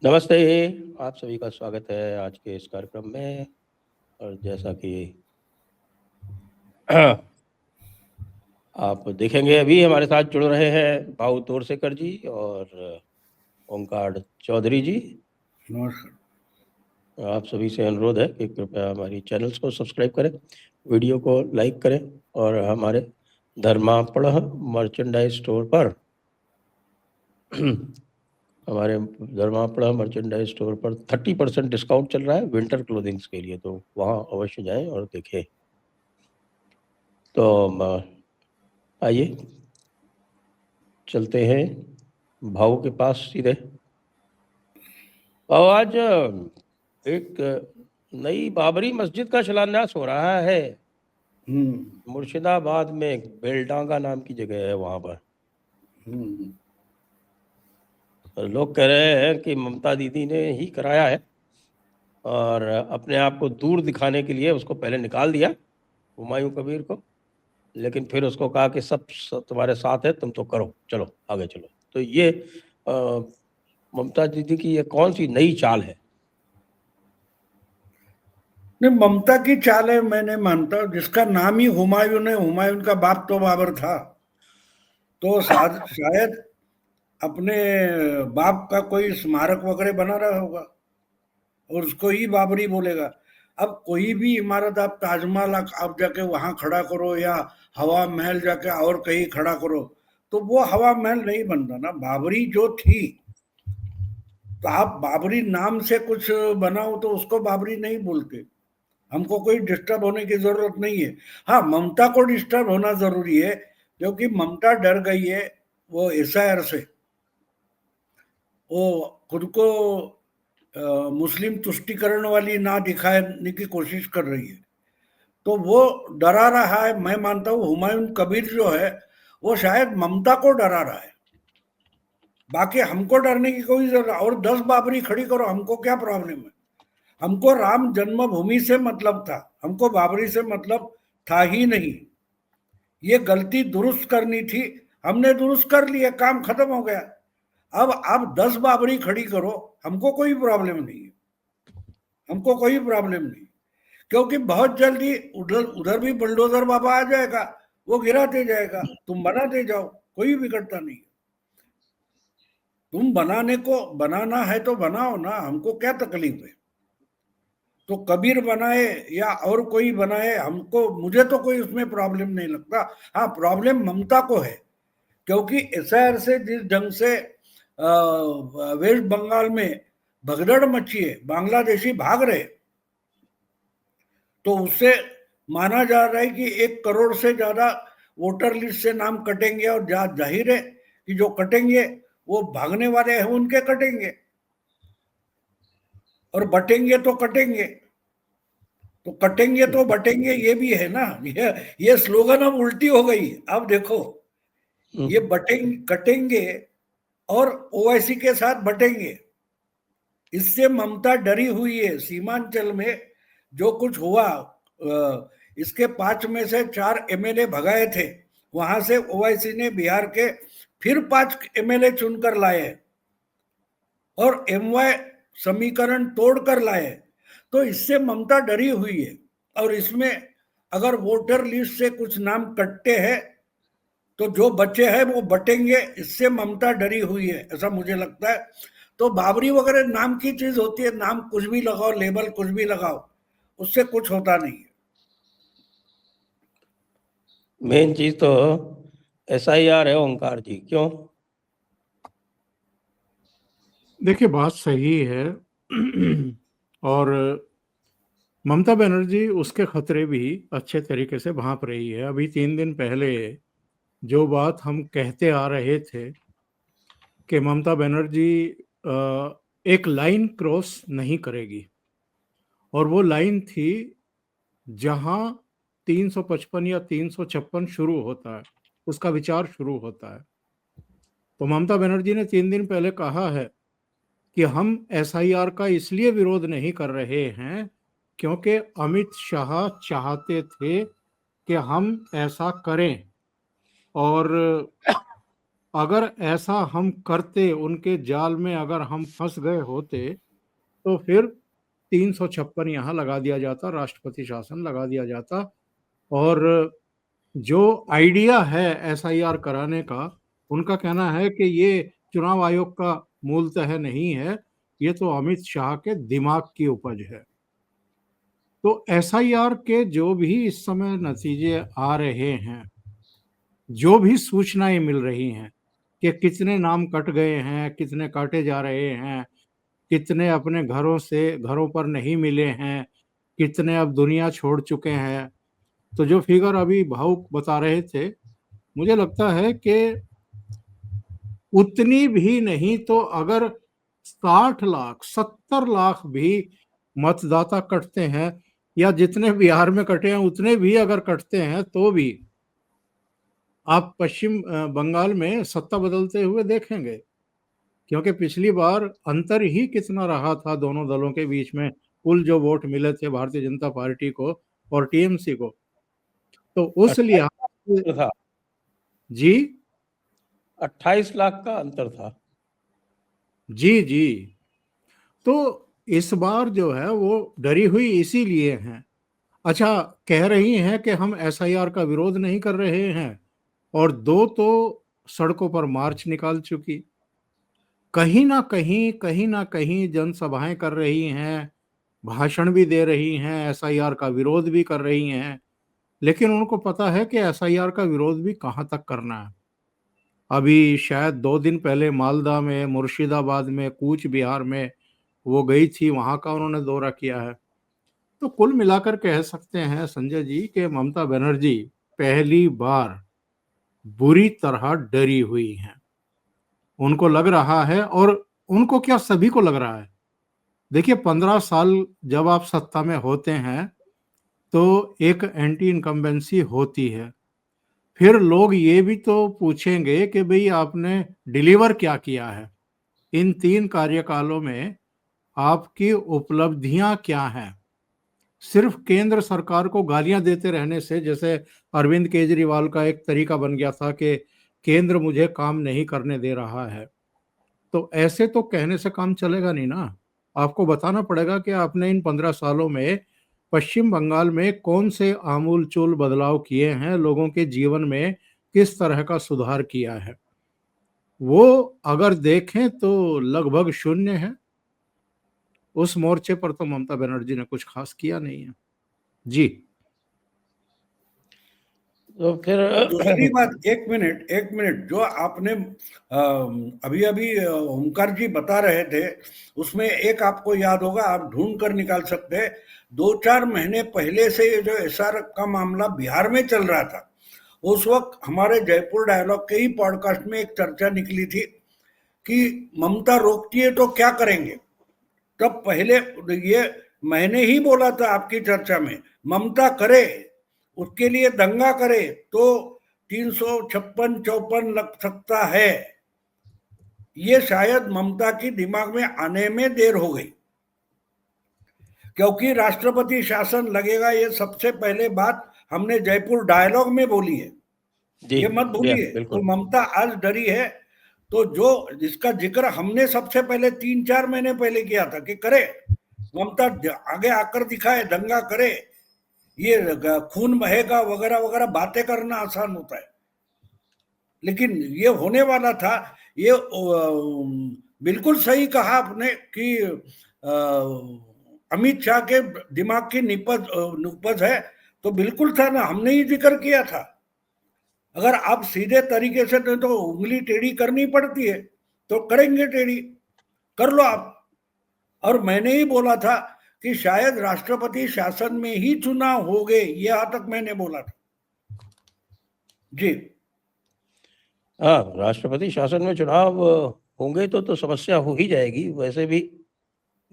नमस्ते, आप सभी का स्वागत है आज के इस कार्यक्रम में। और जैसा कि आप देखेंगे, अभी हमारे साथ जुड़ रहे हैं भाऊ तोरसेकर जी और ओंकार चौधरी जी। नमस्कार। आप सभी से अनुरोध है कि कृपया हमारी चैनल्स को सब्सक्राइब करें, वीडियो को लाइक करें और हमारे धर्मापड़ मर्चेंडाइज स्टोर पर हमारे धर्मापड़ा मर्चेंडाइज स्टोर पर 30% डिस्काउंट चल रहा है विंटर क्लोथिंग्स के लिए, तो वहाँ अवश्य जाएं और देखें। तो आइए चलते हैं भाव के पास सीधे। भाव, आज एक नई बाबरी मस्जिद का शिलान्यास हो रहा है मुर्शिदाबाद में, एक बेलडांगा नाम की जगह है वहां पर। लोग कह रहे हैं कि ममता दीदी ने ही कराया है और अपने आप को दूर दिखाने के लिए उसको पहले निकाल दिया हुमायूं कबीर को, लेकिन फिर उसको कहा कि सब तुम्हारे साथ है, तुम तो करो, चलो आगे चलो। तो ये ममता दीदी की ये कौन सी नई चाल है? नहीं, ममता की चाल है मैं नहीं मानता। जिसका नाम ही हुमायूं है, हुमायूं का बाप तो बाबर था, तो शायद अपने बाप का कोई स्मारक वगैरह बना रहा होगा और उसको ही बाबरी बोलेगा। अब कोई भी इमारत आप ताजमहल आप जाके वहां खड़ा करो या हवा महल जाके और कहीं खड़ा करो, तो वो हवा महल नहीं बनता ना। बाबरी जो थी, तो आप बाबरी नाम से कुछ बनाओ तो उसको बाबरी नहीं बोलते। हमको कोई डिस्टर्ब होने की जरूरत नहीं है। हाँ, ममता को डिस्टर्ब होना जरूरी है, क्योंकि ममता डर गई है वो एसआईआर से। वो खुद को मुस्लिम तुष्टिकरण वाली ना दिखाने की कोशिश कर रही है, तो वो डरा रहा है। मैं मानता हूँ हुमायूं कबीर जो है वो शायद ममता को डरा रहा है। बाकी हमको डरने की कोई जरूरत, और 10 बाबरी खड़ी करो, हमको क्या प्रॉब्लम है। हमको राम जन्मभूमि से मतलब था, हमको बाबरी से मतलब था ही नहीं। ये गलती दुरुस्त करनी थी, हमने दुरुस्त कर लिया, काम खत्म हो गया। अब आप 10 बाबरी खड़ी करो, हमको कोई प्रॉब्लम नहीं है, हमको कोई प्रॉब्लम नहीं। क्योंकि बहुत जल्दी उधर उधर भी बुलडोजर बाबा आ जाएगा, वो गिराते जाएगा, तुम बनाते जाओ, कोई बिगड़ता नहीं। तुम बनाने को बनाना है तो बनाओ ना, हमको क्या तकलीफ है। तो कबीर बनाए या और कोई बनाए, हमको मुझे तो कोई उसमें प्रॉब्लम नहीं लगता। हाँ, प्रॉब्लम ममता को है, क्योंकि एसआईआर से जिस ढंग से वेस्ट बंगाल में भगदड़ मची है, बांग्लादेशी भाग रहे, तो उससे माना जा रहा है कि 1 करोड़ से ज्यादा वोटर लिस्ट से नाम कटेंगे, और जाहिर है कि जो कटेंगे वो भागने वाले हैं उनके कटेंगे, और बटेंगे तो कटेंगे। तो कटेंगे तो बटेंगे, ये भी है ना। ये स्लोगन अब उल्टी हो गई। अब देखो, ये बटेंगे कटेंगे और ओवैसी के साथ बटेंगे। इससे ममता डरी हुई है। सीमांचल में जो कुछ हुआ, इसके 5 में से 4 एमएलए भगाए थे, वहां से ओवैसी ने बिहार के फिर 5 एमएलए चुनकर लाए और एमवाय समीकरण तोड़कर लाए। तो इससे ममता डरी हुई है, और इसमें अगर वोटर लिस्ट से कुछ नाम कटते हैं तो जो बच्चे हैं वो बटेंगे। इससे ममता डरी हुई है, ऐसा मुझे लगता है। तो बाबरी वगैरह नाम की चीज होती है, नाम कुछ भी लगाओ, लेबल कुछ भी लगाओ, उससे कुछ होता नहीं है। मेन चीज तो एसआईआर है ओंकार जी, क्यों? देखिए, बात सही है। और ममता बनर्जी उसके खतरे भी अच्छे तरीके से भांप रही है। अभी 3 दिन पहले जो बात हम कहते आ रहे थे कि ममता बनर्जी एक लाइन क्रॉस नहीं करेगी, और वो लाइन थी जहां 355 या 356 शुरू होता है, उसका विचार शुरू होता है। तो ममता बनर्जी ने 3 दिन पहले कहा है कि हम एसआईआर का इसलिए विरोध नहीं कर रहे हैं क्योंकि अमित शाह चाहते थे कि हम ऐसा करें। और अगर ऐसा हम करते, उनके जाल में अगर हम फंस गए होते, तो फिर 356 यहाँ लगा दिया जाता, राष्ट्रपति शासन लगा दिया जाता। और जो आइडिया है एसआईआर कराने का, उनका कहना है कि ये चुनाव आयोग का मूलतः नहीं है, ये तो अमित शाह के दिमाग की उपज है। तो एसआईआर के जो भी इस समय नतीजे आ रहे हैं, जो भी सूचनाएं मिल रही हैं कि कितने नाम कट गए हैं, कितने काटे जा रहे हैं, कितने अपने घरों पर नहीं मिले हैं, कितने अब दुनिया छोड़ चुके हैं, तो जो फिगर अभी भावुक बता रहे थे, मुझे लगता है कि उतनी भी नहीं तो अगर 60 लाख 70 लाख भी मतदाता कटते हैं, या जितने बिहार में कटे हैं उतने भी अगर कटते हैं, तो भी आप पश्चिम बंगाल में सत्ता बदलते हुए देखेंगे। क्योंकि पिछली बार अंतर ही कितना रहा था दोनों दलों के बीच में, कुल जो वोट मिले थे भारतीय जनता पार्टी को और टीएमसी को, तो उस 28 लिहाज लाख से अंतर था। जी 28 लाख का अंतर था। जी जी। तो इस बार जो है वो डरी हुई इसीलिए हैं। अच्छा, कह रही हैं कि हम एसआईआर का विरोध नहीं कर रहे हैं, और दो तो सड़कों पर मार्च निकाल चुकी, कहीं ना कहीं जनसभाएं कर रही हैं, भाषण भी दे रही हैं, एसआईआर का विरोध भी कर रही हैं। लेकिन उनको पता है कि एसआईआर का विरोध भी कहां तक करना है। अभी शायद 2 दिन पहले मालदा में, मुर्शिदाबाद में, कूच बिहार में वो गई थी, वहां का उन्होंने दौरा किया है। तो कुल मिलाकर कह सकते हैं संजय जी कि ममता बनर्जी पहली बार बुरी तरह डरी हुई हैं। उनको लग रहा है, और उनको क्या, सभी को लग रहा है। देखिए, 15 साल जब आप सत्ता में होते हैं तो एक एंटी इनकम्बेंसी होती है। फिर लोग ये भी तो पूछेंगे कि भाई आपने डिलीवर क्या किया है, इन 3 कार्यकालों में आपकी उपलब्धियां क्या हैं। सिर्फ केंद्र सरकार को गालियां देते रहने से, जैसे अरविंद केजरीवाल का एक तरीका बन गया था कि केंद्र मुझे काम नहीं करने दे रहा है, तो ऐसे तो कहने से काम चलेगा नहीं ना। आपको बताना पड़ेगा कि आपने इन 15 सालों में पश्चिम बंगाल में कौन से आमूल-चूल बदलाव किए हैं, लोगों के जीवन में किस तरह का सुधार किया है। वो अगर देखें तो लगभग शून्य है। उस मोर्चे पर तो ममता बनर्जी ने कुछ खास किया नहीं है। जी। तो फिर दूसरी बात, एक मिनट, जो आपने अभी अभी ओमकार जी बता रहे थे, उसमें एक आपको याद होगा, आप ढूंढ कर निकाल सकते हैं। 2-4 महीने पहले से ये जो एसआर का मामला बिहार में चल रहा था, उस वक्त हमारे जयपुर डायलॉग के ही पॉडकास्ट में एक चर्चा निकली थी कि ममता रोकती है तो क्या करेंगे। तब पहले ये मैंने ही बोला था आपकी चर्चा में, ममता करे, उसके लिए दंगा करे तो 356-54 लग सकता है। ये शायद ममता की दिमाग में आने में देर हो गई, क्योंकि राष्ट्रपति शासन लगेगा, ये सबसे पहले बात हमने जयपुर डायलॉग में बोली है, जी ये मत भूलिए। तो बिल्कुल। ममता आज डरी है, तो जो जिसका जिक्र हमने सबसे पहले 3-4 महीने पहले किया था कि करे, ममता आगे आकर दिखाए, दंगा करे, ये खून बहेगा वगैरह वगैरह बातें करना आसान होता है, लेकिन ये होने वाला था। ये बिल्कुल सही कहा आपने कि अमित शाह के दिमाग की निपज है, तो बिल्कुल था ना, हमने ही जिक्र किया था। अगर आप सीधे तरीके से तो उंगली टेढ़ी करनी पड़ती है, तो करेंगे टेढ़ी, कर लो आप। और मैंने ही बोला था कि शायद राष्ट्रपति शासन में ही चुनाव हो गए, यहां तक मैंने बोला था जी। हाँ, राष्ट्रपति शासन में चुनाव होंगे तो समस्या हो ही जाएगी। वैसे भी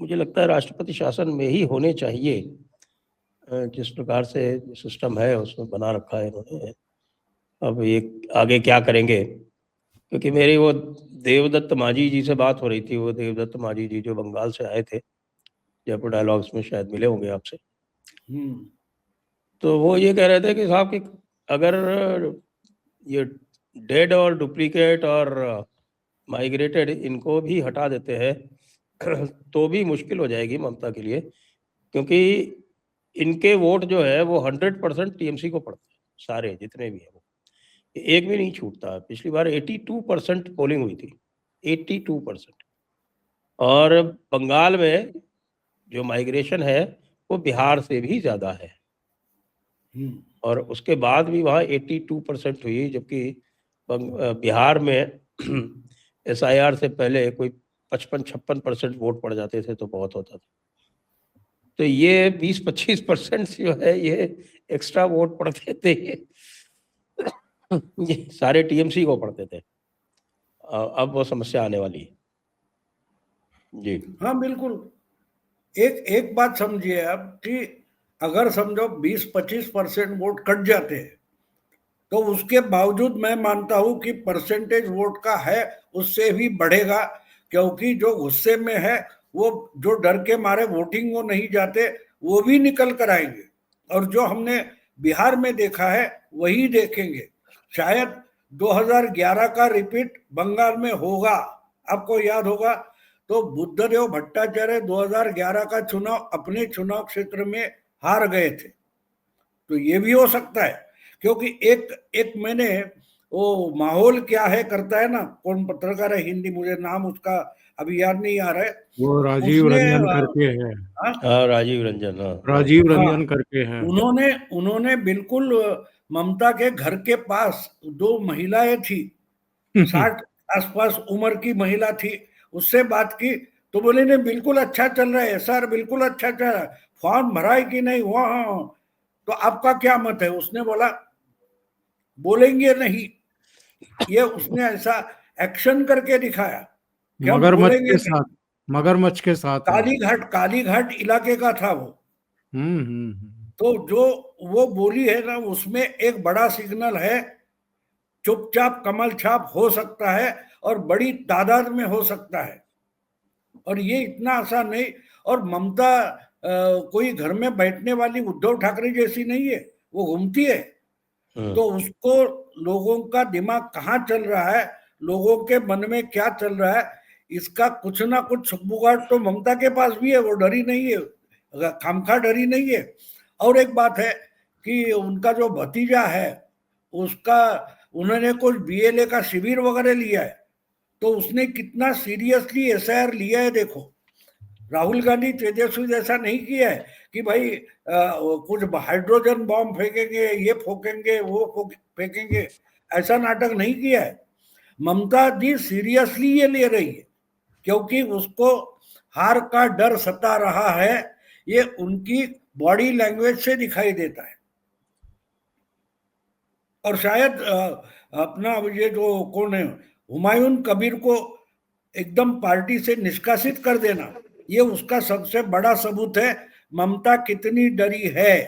मुझे लगता है राष्ट्रपति शासन में ही होने चाहिए। जिस प्रकार से सिस्टम है उसमें बना रखा है इन्होंने। अब ये आगे क्या करेंगे, क्योंकि मेरी वो देवदत्त मांझी जी से बात हो रही थी। वो देवदत्त मांझी जी जो बंगाल से आए थे, जयपुर डायलॉग्स में शायद मिले होंगे आपसे। तो वो ये कह रहे थे कि साहब कि अगर ये डेड और डुप्लीकेट और माइग्रेटेड इनको भी हटा देते हैं तो भी मुश्किल हो जाएगी ममता के लिए, क्योंकि इनके वोट जो है वो 100% टीएमसी को पड़ते हैं, सारे जितने भी हैं वो, एक भी नहीं छूटता। पिछली बार 82% पोलिंग हुई थी, 82%। और बंगाल में जो माइग्रेशन है वो बिहार से भी ज़्यादा है, और उसके बाद भी वहाँ 82% हुई, जबकि बिहार में SIR से पहले कोई 55-56% वोट पड़ जाते थे तो बहुत होता था। तो ये 20-25% जो है ये एक्स्ट्रा वोट पड़ते थे, ये सारे टीएमसी को पड़ते थे। अब वो समस्या आने वाली है जी। हाँ बिल्कुल। एक बात समझिए आप कि अगर समझो 20-25% वोट कट जाते हैं तो उसके बावजूद मैं मानता हूं कि परसेंटेज वोट का है उससे भी बढ़ेगा, क्योंकि जो गुस्से में है वो जो डर के मारे वोटिंग वो नहीं जाते वो भी निकल कर आएंगे, और जो हमने बिहार में देखा है वही देखेंगे। शायद 2011 का रिपीट बंगाल में होगा। आपको याद होगा तो बुद्धदेव भट्टाचार्य 2011 का चुनाव अपने चुनाव क्षेत्र में हार गए थे, तो ये भी हो सकता है। क्योंकि एक एक मैंने वो माहौल क्या है करता है ना, कौन पत्रकार है हिंदी, मुझे नाम उसका अभी याद नहीं आ रहा है, वो राजीव उसने रंजन करके है, हाँ राजीव रंजन, हाँ राजीव हाँ रंजन करके हैं। उन्होंने उन्होंने बिल्कुल ममता के घर के पास दो महिलाएं थी, 60 आसपास उम्र की महिला थी, उससे बात की तो बोले नहीं बिल्कुल अच्छा चल रहा है सर, बिल्कुल अच्छा चल रहा है, फॉर्म भरा है कि नहीं, वहाँ तो आपका क्या मत है? उसने बोला बोलेंगे नहीं, ये उसने ऐसा एक्शन करके दिखाया कि हम मगरमच्छ बोलेंगे के नहीं। साथ, मगरमच्छ के साथ है। कालीघाट इलाके का था वो। तो जो वो बोली है ना उसमें एक बड़ा सिग्नल है, चुपचाप कमल छाप हो सकता है और बड़ी तादाद में हो सकता है, और ये इतना आसान नहीं। और ममता कोई घर में बैठने वाली उद्धव ठाकरे जैसी नहीं है, वो घूमती है। तो उसको लोगों का दिमाग कहाँ चल रहा है, लोगों के मन में क्या चल रहा है, इसका कुछ ना कुछ छुपबुगाट तो ममता के पास भी है, वो डरी नहीं है, खामखा डरी नहीं है। और एक बात है कि उनका जो भतीजा है उसका, उन्होंने कुछ BLA का शिविर वगैरह लिया है, तो उसने कितना सीरियसली SIR लिया है देखो। राहुल गांधी तेजस्वी जैसा नहीं किया है कि भाई कुछ हाइड्रोजन बॉम्ब फेंकेंगे, ये फोकेंगे, वो फेंकेंगे, ऐसा नाटक नहीं किया है। ममता दी सीरियसली ये ले रही है, क्योंकि उसको हार का डर सता रहा है, ये उनकी बॉडी लैंग्वेज से दिखाई देता है। और शायद अपना ये जो कौन है हुमायूं कबीर को एकदम पार्टी से निष्कासित कर देना, ये उसका सबसे बड़ा सबूत है ममता कितनी डरी है।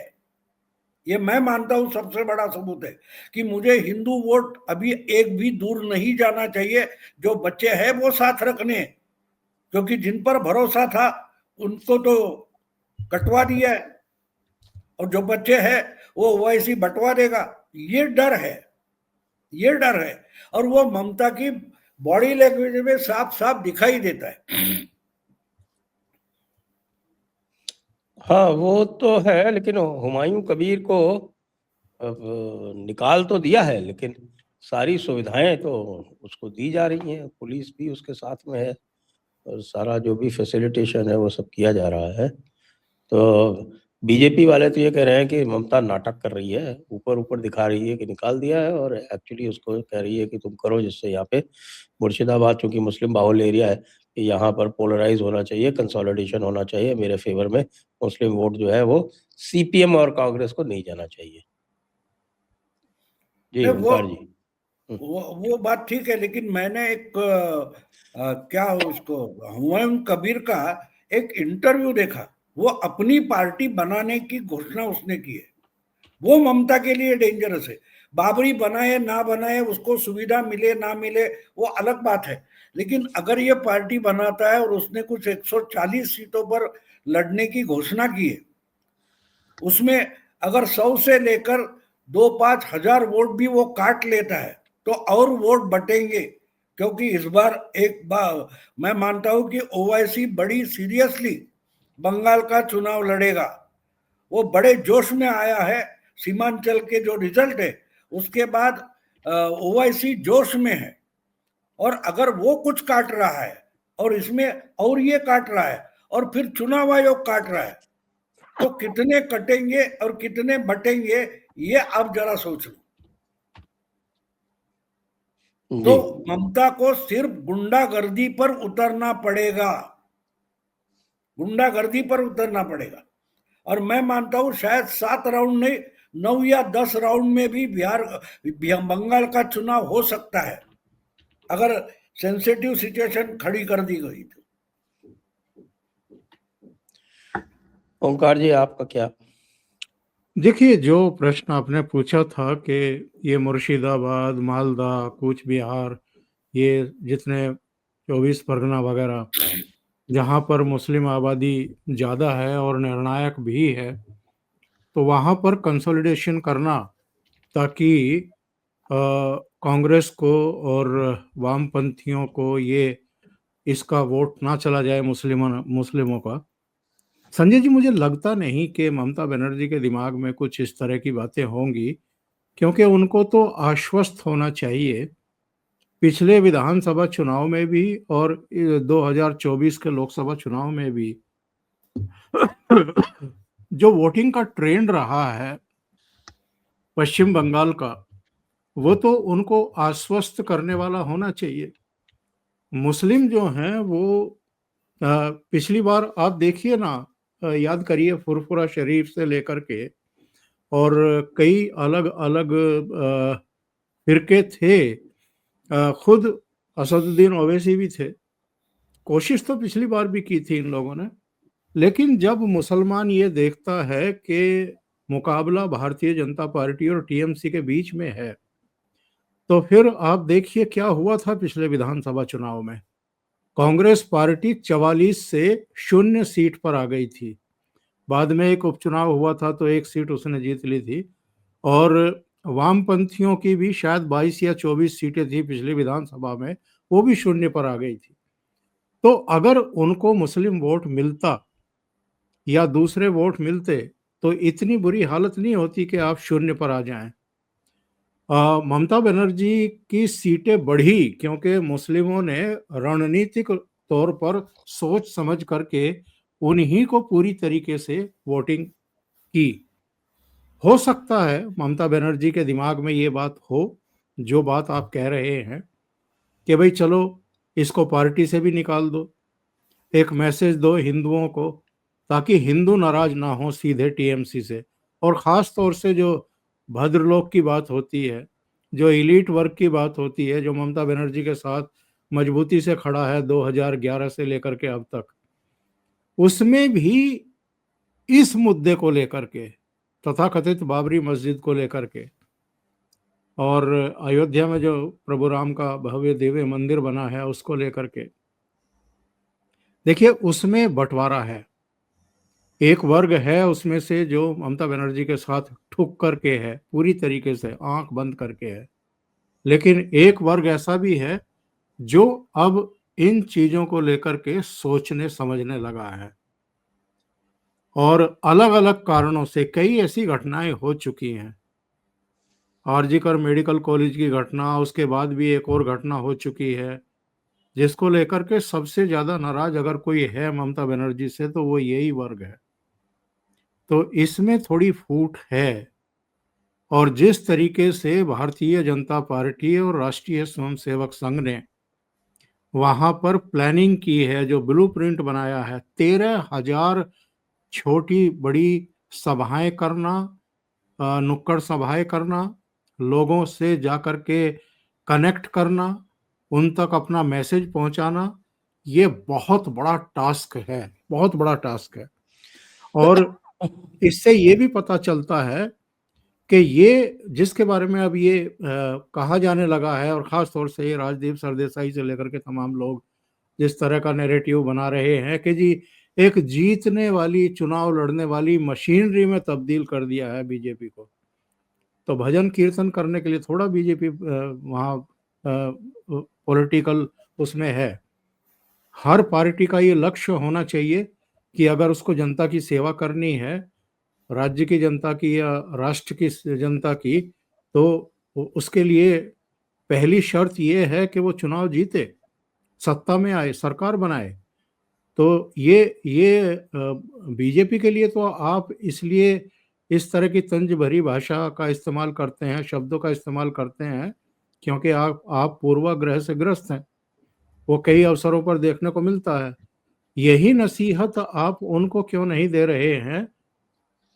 ये मैं मानता हूं सबसे बड़ा सबूत है कि मुझे हिंदू वोट अभी एक भी दूर नहीं जाना चाहिए, जो बच्चे हैं वो साथ रखने, क्योंकि जिन पर भरोसा था उनको तो कटवा दिया है, और जो बच्चे हैं वो वैसी बंटवा देगा, ये डर है, ये डर है। और वो ममता की बॉडी लैंग्वेज में साफ साफ दिखाई देता है। हाँ वो तो है, लेकिन हुमायूं कबीर को अब निकाल तो दिया है, लेकिन सारी सुविधाएं तो उसको दी जा रही हैं, पुलिस भी उसके साथ में है और सारा जो भी फैसिलिटेशन है वो सब किया जा रहा है। तो बीजेपी वाले तो ये कह रहे हैं कि ममता नाटक कर रही है, ऊपर ऊपर दिखा रही है कि निकाल दिया है, और एक्चुअली उसको कह रही है कि तुम करो, जिससे यहाँ पे मुर्शिदाबाद चूंकि मुस्लिम बाहुल एरिया है, कि यहाँ पर पोलराइज होना चाहिए, कंसोलिडेशन होना चाहिए मेरे फेवर में, मुस्लिम वोट जो है वो CPM और कांग्रेस को नहीं जाना चाहिए। जी ओंकार जी। वो बात ठीक है, लेकिन मैंने एक क्या उसको हुमायूं कबीर का एक इंटरव्यू देखा, वो अपनी पार्टी बनाने की घोषणा उसने की है। वो ममता के लिए डेंजरस है। बाबरी बनाए ना बनाए, उसको सुविधा मिले ना मिले वो अलग बात है, लेकिन अगर ये पार्टी बनाता है और उसने कुछ 140 सीटों पर लड़ने की घोषणा की है, उसमें अगर 100 से लेकर 2-5 हजार वोट भी वो काट लेता है तो और वोट बटेंगे, क्योंकि इस बार एक बार मैं मानता हूं कि ओवैसी बड़ी सीरियसली बंगाल का चुनाव लड़ेगा। वो बड़े जोश में आया है। सीमांचल के जो रिजल्ट है उसके बाद ओवैसी जोश में है, और अगर वो कुछ काट रहा है और इसमें और ये काट रहा है और फिर चुनाव आयोग काट रहा है, तो कितने कटेंगे और कितने बटेंगे ये आप जरा सोच लो। तो जी ममता को सिर्फ गुंडागर्दी पर उतरना पड़ेगा, गुंडागर्दी पर उतरना पड़ेगा। और मैं मानता हूं शायद 7 राउंड नहीं, 9 या 10 राउंड में भी बंगाल का चुनाव हो सकता है, अगर सेंसिटिव सिचुएशन खड़ी कर दी गई तो। ओंकार जी, आपका क्या? देखिए, जो प्रश्न आपने पूछा था कि ये मुर्शिदाबाद, मालदा, कूच बिहार, ये जितने 24 परगना वगैरह जहाँ पर मुस्लिम आबादी ज़्यादा है और निर्णायक भी है, तो वहाँ पर कंसोलिडेशन करना, ताकि कांग्रेस को और वामपंथियों को ये इसका वोट ना चला जाए मुस्लिमों का। संजय जी, मुझे लगता नहीं कि ममता बनर्जी के दिमाग में कुछ इस तरह की बातें होंगी, क्योंकि उनको तो आश्वस्त होना चाहिए। पिछले विधानसभा चुनाव में भी और 2024 के लोकसभा चुनाव में भी जो वोटिंग का ट्रेंड रहा है पश्चिम बंगाल का, वो तो उनको आश्वस्त करने वाला होना चाहिए। मुस्लिम जो हैं वो पिछली बार आप देखिए ना, याद करिए, फुरफुरा शरीफ से लेकर के और कई अलग अलग फिरके थे, खुद असदुद्दीन ओवैसी भी थे। कोशिश तो पिछली बार भी की थी इन लोगों ने, लेकिन जब मुसलमान ये देखता है कि मुकाबला भारतीय जनता पार्टी और टीएमसी के बीच में है, तो फिर आप देखिए क्या हुआ था पिछले विधानसभा चुनाव में। कांग्रेस पार्टी 44 से 0 सीट पर आ गई थी। बाद में एक उपचुनाव हुआ था तो एक सीट उसने जीत ली थी, और वामपंथियों की भी शायद 22 या 24 सीटें थी पिछली विधानसभा में, वो भी 0 पर आ गई थी। तो अगर उनको मुस्लिम वोट मिलता या दूसरे वोट मिलते तो इतनी बुरी हालत नहीं होती कि आप 0 पर आ जाएं। ममता बनर्जी की सीटें बढ़ी क्योंकि मुस्लिमों ने रणनीतिक तौर पर सोच समझ करके उन्हीं को पूरी तरीके से वोटिंग की। हो सकता है ममता बनर्जी के दिमाग में ये बात हो, जो बात आप कह रहे हैं कि भाई चलो इसको पार्टी से भी निकाल दो, एक मैसेज दो हिंदुओं को, ताकि हिंदू नाराज ना हो सीधे टीएमसी से। और ख़ास तौर से जो भद्रलोक की बात होती है, जो एलीट वर्ग की बात होती है, जो ममता बनर्जी के साथ मजबूती से खड़ा है 2011 से लेकर के अब तक, उसमें भी इस मुद्दे को लेकर के, तथाकथित बाबरी मस्जिद को लेकर के, और अयोध्या में जो प्रभु राम का भव्य दिव्य मंदिर बना है उसको लेकर के, देखिए उसमें बंटवारा है। एक वर्ग है उसमें से जो ममता बनर्जी के साथ ठुक करके है, पूरी तरीके से आंख बंद करके है, लेकिन एक वर्ग ऐसा भी है जो अब इन चीजों को लेकर के सोचने समझने लगा है। और अलग अलग कारणों से कई ऐसी घटनाएं हो चुकी हैं। आरजीकर मेडिकल कॉलेज की घटना, उसके बाद भी एक और घटना हो चुकी है, जिसको लेकर के सबसे ज्यादा नाराज अगर कोई है ममता बनर्जी से तो वो यही वर्ग है। तो इसमें थोड़ी फूट है। और जिस तरीके से भारतीय जनता पार्टी और राष्ट्रीय स्वयंसेवक संघ ने वहां पर प्लानिंग की है, जो ब्लूप्रिंट बनाया है, 13,000 छोटी बड़ी सभाएं करना, नुक्कड़ सभाएं करना, लोगों से जाकर के कनेक्ट करना, उन तक अपना मैसेज पहुंचाना, ये बहुत बड़ा टास्क है, बहुत बड़ा टास्क है। और इससे ये भी पता चलता है कि ये जिसके बारे में अब ये कहा जाने लगा है, और ख़ास तौर से ये राजदीप सरदेसाई से लेकर के तमाम लोग जिस तरह का नैरेटिव बना रहे हैं कि जी एक जीतने वाली, चुनाव लड़ने वाली मशीनरी में तब्दील कर दिया है बीजेपी को। तो भजन कीर्तन करने के लिए थोड़ा बीजेपी वहाँ पॉलिटिकल उसमें है। हर पार्टी का ये लक्ष्य होना चाहिए कि अगर उसको जनता की सेवा करनी है, राज्य की जनता की या राष्ट्र की जनता की, तो उसके लिए पहली शर्त ये है कि वो चुनाव जीते, सत्ता में आए, सरकार बनाए। तो ये बीजेपी के लिए तो आप इसलिए इस तरह की तंज भरी भाषा का इस्तेमाल करते हैं, शब्दों का इस्तेमाल करते हैं, क्योंकि आप पूर्वाग्रह से ग्रस्त हैं। वो कई अवसरों पर देखने को मिलता है। यही नसीहत आप उनको क्यों नहीं दे रहे हैं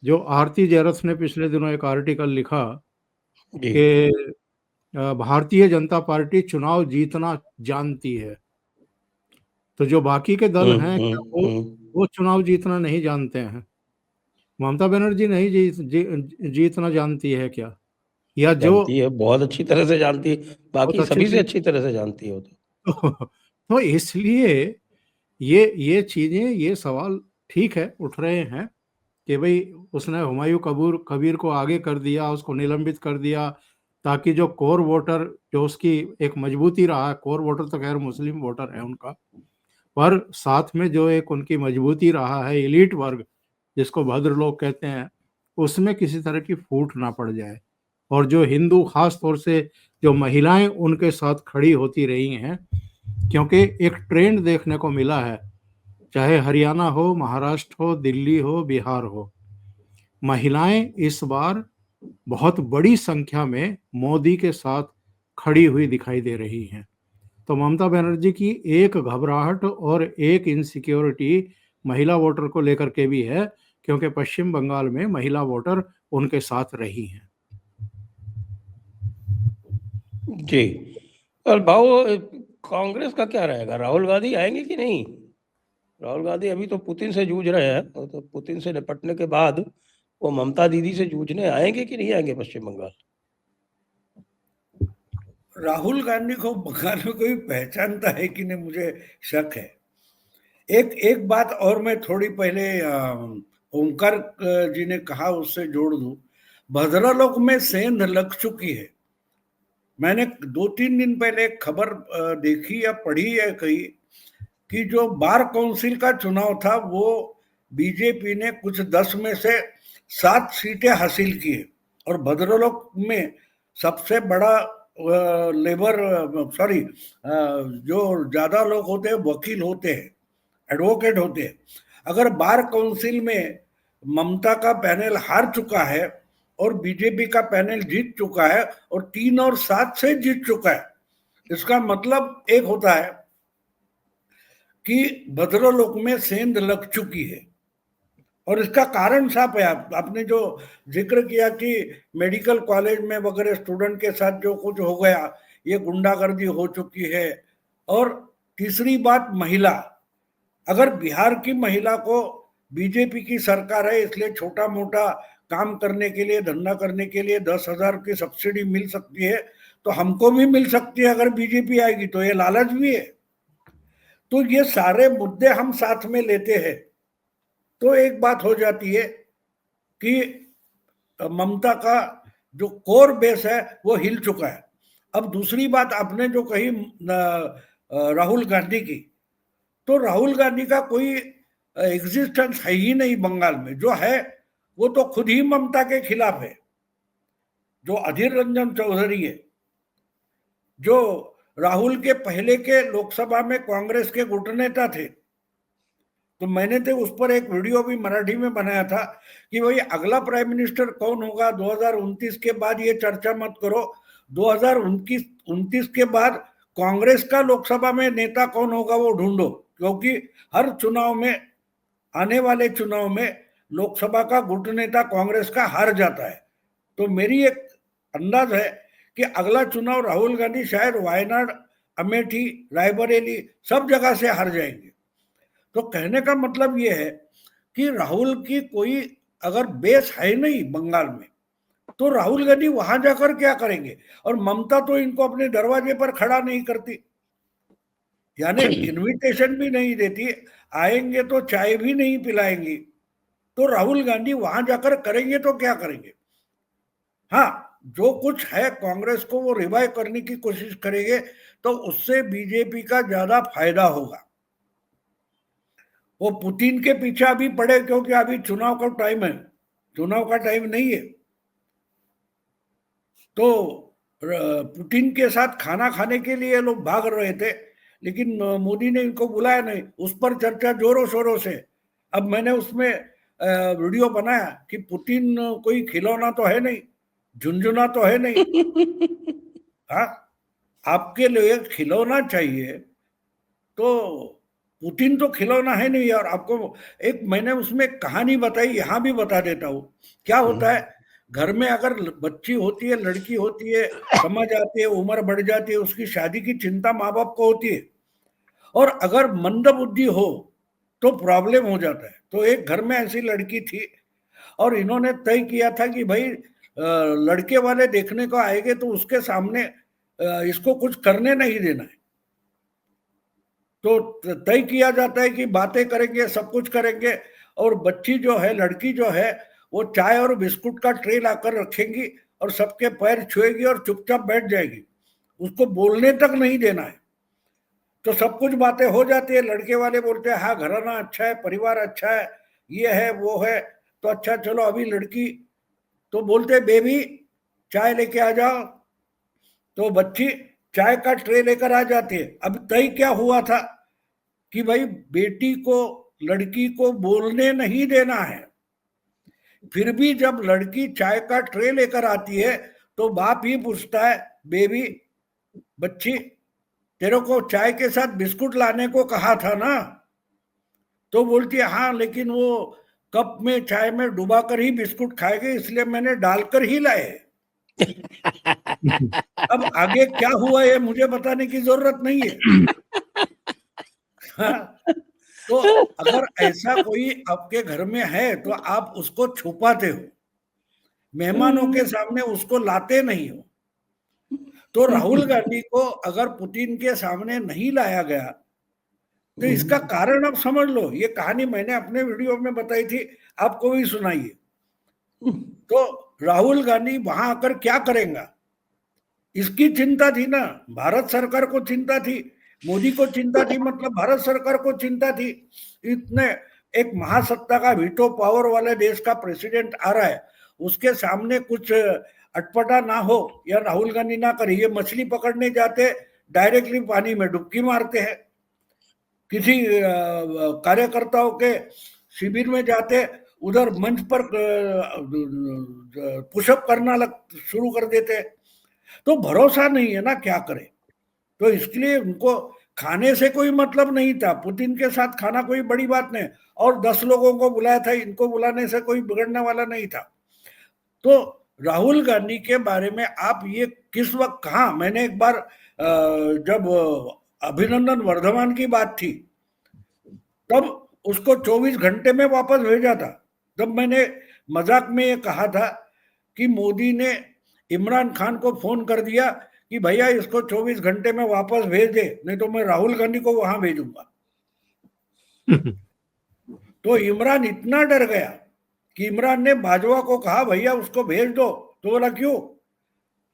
जो आरती जैरथ ने पिछले दिनों एक आर्टिकल लिखा जी। कि भारतीय जनता पार्टी चुनाव जीतना जानती है। तो जो बाकी के दल हैं, क्या वो चुनाव जीतना नहीं जानते हैं? ममता बनर्जी नहीं जीतना जानती है क्या? या जो जानती है, बहुत अच्छी तरह से जानती है, बहुत बाकी अच्छे सभी से से अच्छी तरह से जानती है वो तो। तो इसलिए ये चीजें, ये सवाल ठीक है उठ रहे हैं कि भाई उसने हुमायूं कबीर को आगे कर दिया, उसको निलंबित कर दिया, ताकि जो कोर वोटर, जो उसकी एक मजबूती रहा है, कोर वोटर तो खैर मुस्लिम वोटर है उनका, पर साथ में जो एक उनकी मजबूती रहा है, एलीट वर्ग जिसको भद्र लोग कहते हैं, उसमें किसी तरह की फूट ना पड़ जाए। और जो हिंदू, खास तौर से जो महिलाएं उनके साथ खड़ी होती रही हैं, क्योंकि एक ट्रेंड देखने को मिला है, चाहे हरियाणा हो, महाराष्ट्र हो, दिल्ली हो, बिहार हो, महिलाएं इस बार बहुत बड़ी संख्या में मोदी के साथ खड़ी हुई दिखाई दे रही हैं। तो ममता बनर्जी की एक घबराहट और एक इनसिक्योरिटी महिला वोटर को लेकर के भी है, क्योंकि पश्चिम बंगाल में महिला वोटर उनके साथ रही हैं। जी। और भाऊ, कांग्रेस का क्या रहेगा? राहुल गांधी आएंगे कि नहीं? राहुल गांधी अभी तो पुतिन से जूझ रहे हैं, तो पुतिन से निपटने के बाद वो ममता दीदी से जूझने आएंगे कि नहीं आएंगे पश्चिम बंगाल? राहुल गांधी को बंगाल में कोई पहचानता है कि नहीं, मुझे शक है। एक बात और मैं थोड़ी पहले ओंकार जी ने कहा उससे जोड़ दूं। भद्रलोक में सेंध लग चुकी है। मैंने 2-3 दिन पहले एक खबर देखी या पढ़ी है कहीं कि जो बार काउंसिल का चुनाव था वो बीजेपी ने कुछ 10 में से 7 सीटें हासिल की है। और भद्रलोक में सबसे बड़ा लेबर सॉरी जो ज्यादा लोग होते हैं वकील होते हैं, एडवोकेट होते हैं। अगर बार काउंसिल में ममता का पैनल हार चुका है और बीजेपी का पैनल जीत चुका है और 3 और 7 से जीत चुका है, इसका मतलब एक होता है कि भद्रलोक में सेंध लग चुकी है। और इसका कारण साफ है। आपने जो जिक्र किया कि मेडिकल कॉलेज में वगैरह स्टूडेंट के साथ जो कुछ हो गया, ये गुंडागर्दी हो चुकी है। और तीसरी बात, महिला, अगर बिहार की महिला को बीजेपी की सरकार है इसलिए छोटा मोटा काम करने के लिए, धंधा करने के लिए 10,000 की सब्सिडी मिल सकती है, तो हमको भी मिल सकती है अगर बीजेपी आएगी। तो ये लालच भी है। तो ये सारे मुद्दे हम साथ में लेते हैं तो एक बात हो जाती है कि ममता का जो कोर बेस है वो हिल चुका है। अब दूसरी बात आपने जो कही राहुल गांधी की, तो राहुल गांधी का कोई एग्जिस्टेंस है ही नहीं बंगाल में। जो है वो तो खुद ही ममता के खिलाफ है। जो अधीर रंजन चौधरी है, जो राहुल के पहले के लोकसभा में कांग्रेस के गुट नेता थे, तो मैंने तो उस पर एक वीडियो भी मराठी में बनाया था कि भाई अगला प्राइम मिनिस्टर कौन होगा 2029 के बाद ये चर्चा मत करो, 2029 के बाद कांग्रेस का लोकसभा में नेता कौन होगा वो ढूंढो। क्योंकि हर चुनाव में, आने वाले चुनाव में लोकसभा का गुट नेता कांग्रेस का हार जाता है। तो मेरी एक अंदाज है कि अगला चुनाव राहुल गांधी शायद वायनाड, अमेठी, रायबरेली सब जगह से हार जाएंगे। तो कहने का मतलब यह है कि राहुल की कोई अगर बेस है नहीं बंगाल में, तो राहुल गांधी वहां जाकर क्या करेंगे? और ममता तो इनको अपने दरवाजे पर खड़ा नहीं करती, यानी इनविटेशन भी नहीं देती, आएंगे तो चाय भी नहीं पिलाएंगी। तो राहुल गांधी वहां जाकर करेंगे तो क्या करेंगे? हाँ, जो कुछ है कांग्रेस को वो रिवाइव करने की कोशिश करेंगे तो उससे बीजेपी का ज्यादा फायदा होगा। वो पुतिन के पीछे अभी पड़े क्योंकि अभी चुनाव का टाइम है, चुनाव का टाइम नहीं है, तो पुतिन के साथ खाना खाने के लिए लोग भाग रहे थे, लेकिन मोदी ने इनको बुलाया नहीं, उस पर चर्चा जोरों शोरों से। अब मैंने उसमें वीडियो बनाया कि पुतिन कोई खिलौना तो है नहीं, झुंझुना तो है नहीं। हाँ, आपके लिए खिलौना चाहिए तो पुतिन तो खिलौना है नहीं। और आपको एक मैंने उसमें कहानी बताई, यहां भी बता देता हूं। क्या होता है, घर में अगर बच्ची होती है, लड़की होती है, समझ आती है, उम्र बढ़ जाती है, उसकी शादी की चिंता माँ बाप को होती है, और अगर मंदबुद्धि हो तो प्रॉब्लम हो जाता है। तो एक घर में ऐसी लड़की थी और इन्होंने तय किया था कि भाई लड़के वाले देखने को आएंगे तो उसके सामने इसको कुछ करने नहीं देना है। तो तय किया जाता है कि बातें करेंगे, सब कुछ करेंगे, और बच्ची जो है, लड़की जो है, वो चाय और बिस्कुट का ट्रे लाकर रखेंगी और सबके पैर छुएगी और चुपचाप बैठ जाएगी, उसको बोलने तक नहीं देना है। तो सब कुछ बातें हो जाती है, लड़के वाले बोलते हैं हाँ घराना अच्छा है, परिवार अच्छा है, ये है वो है, तो अच्छा चलो अभी लड़की तो बोलते बेबी चाय लेके आ जाओ, तो बच्ची चाय का ट्रे लेकर आ जाती है। अब तय क्या हुआ था कि भाई बेटी को, लड़की को बोलने नहीं देना है। फिर भी जब लड़की चाय का ट्रे लेकर आती है तो बाप ही पूछता है बेबी, बच्ची तेरे को चाय के साथ बिस्कुट लाने को कहा था ना? तो बोलती है हाँ, लेकिन वो कप में चाय में डुबा कर ही बिस्कुट खाएंगे, इसलिए मैंने डालकर ही लाए। अब आगे क्या हुआ ये मुझे बताने की जरूरत नहीं है। हाँ, तो अगर ऐसा कोई आपके घर में है तो आप उसको छुपाते हो, मेहमानों के सामने उसको लाते नहीं हो। तो राहुल गांधी को अगर पुतिन के सामने नहीं लाया गया तो इसका कारण आप समझ लो। ये कहानी मैंने अपने वीडियो में बताई थी, आपको भी सुनाइए। तो राहुल गांधी वहां आकर क्या करेगा, इसकी चिंता थी ना, भारत सरकार को चिंता थी, मोदी को चिंता थी, मतलब भारत सरकार को चिंता थी। इतने एक महासत्ता का वीटो पावर वाले देश का प्रेसिडेंट आ रहा है, उसके सामने कुछ अटपटा ना हो या राहुल गांधी ना करे। ये मछली पकड़ने जाते डायरेक्टली पानी में डुबकी मारते हैं, किसी कार्यकर्ताओं के शिविर में जाते उधर मंच पर पुशअप करना शुरू कर देते। तो भरोसा नहीं है ना, क्या करे। तो इसलिए उनको खाने से कोई मतलब नहीं था, पुतिन के साथ खाना कोई बड़ी बात नहीं, और 10 लोगों को बुलाया था, इनको बुलाने से कोई बिगड़ने वाला नहीं था। तो राहुल गांधी के बारे में आप ये किस वक्त कहा, मैंने एक बार जब अभिनंदन वर्धमान की बात थी तब उसको 24 घंटे में वापस भेजा था। तब मैंने मजाक में ये कहा था कि मोदी ने इमरान खान को फोन कर दिया कि भैया इसको 24 घंटे में वापस भेज दे, नहीं तो मैं राहुल गांधी को वहां भेजूंगा। तो इमरान इतना डर गया कि इमरान ने बाजवा को कहा भैया उसको भेज दो। तो बोला क्यों?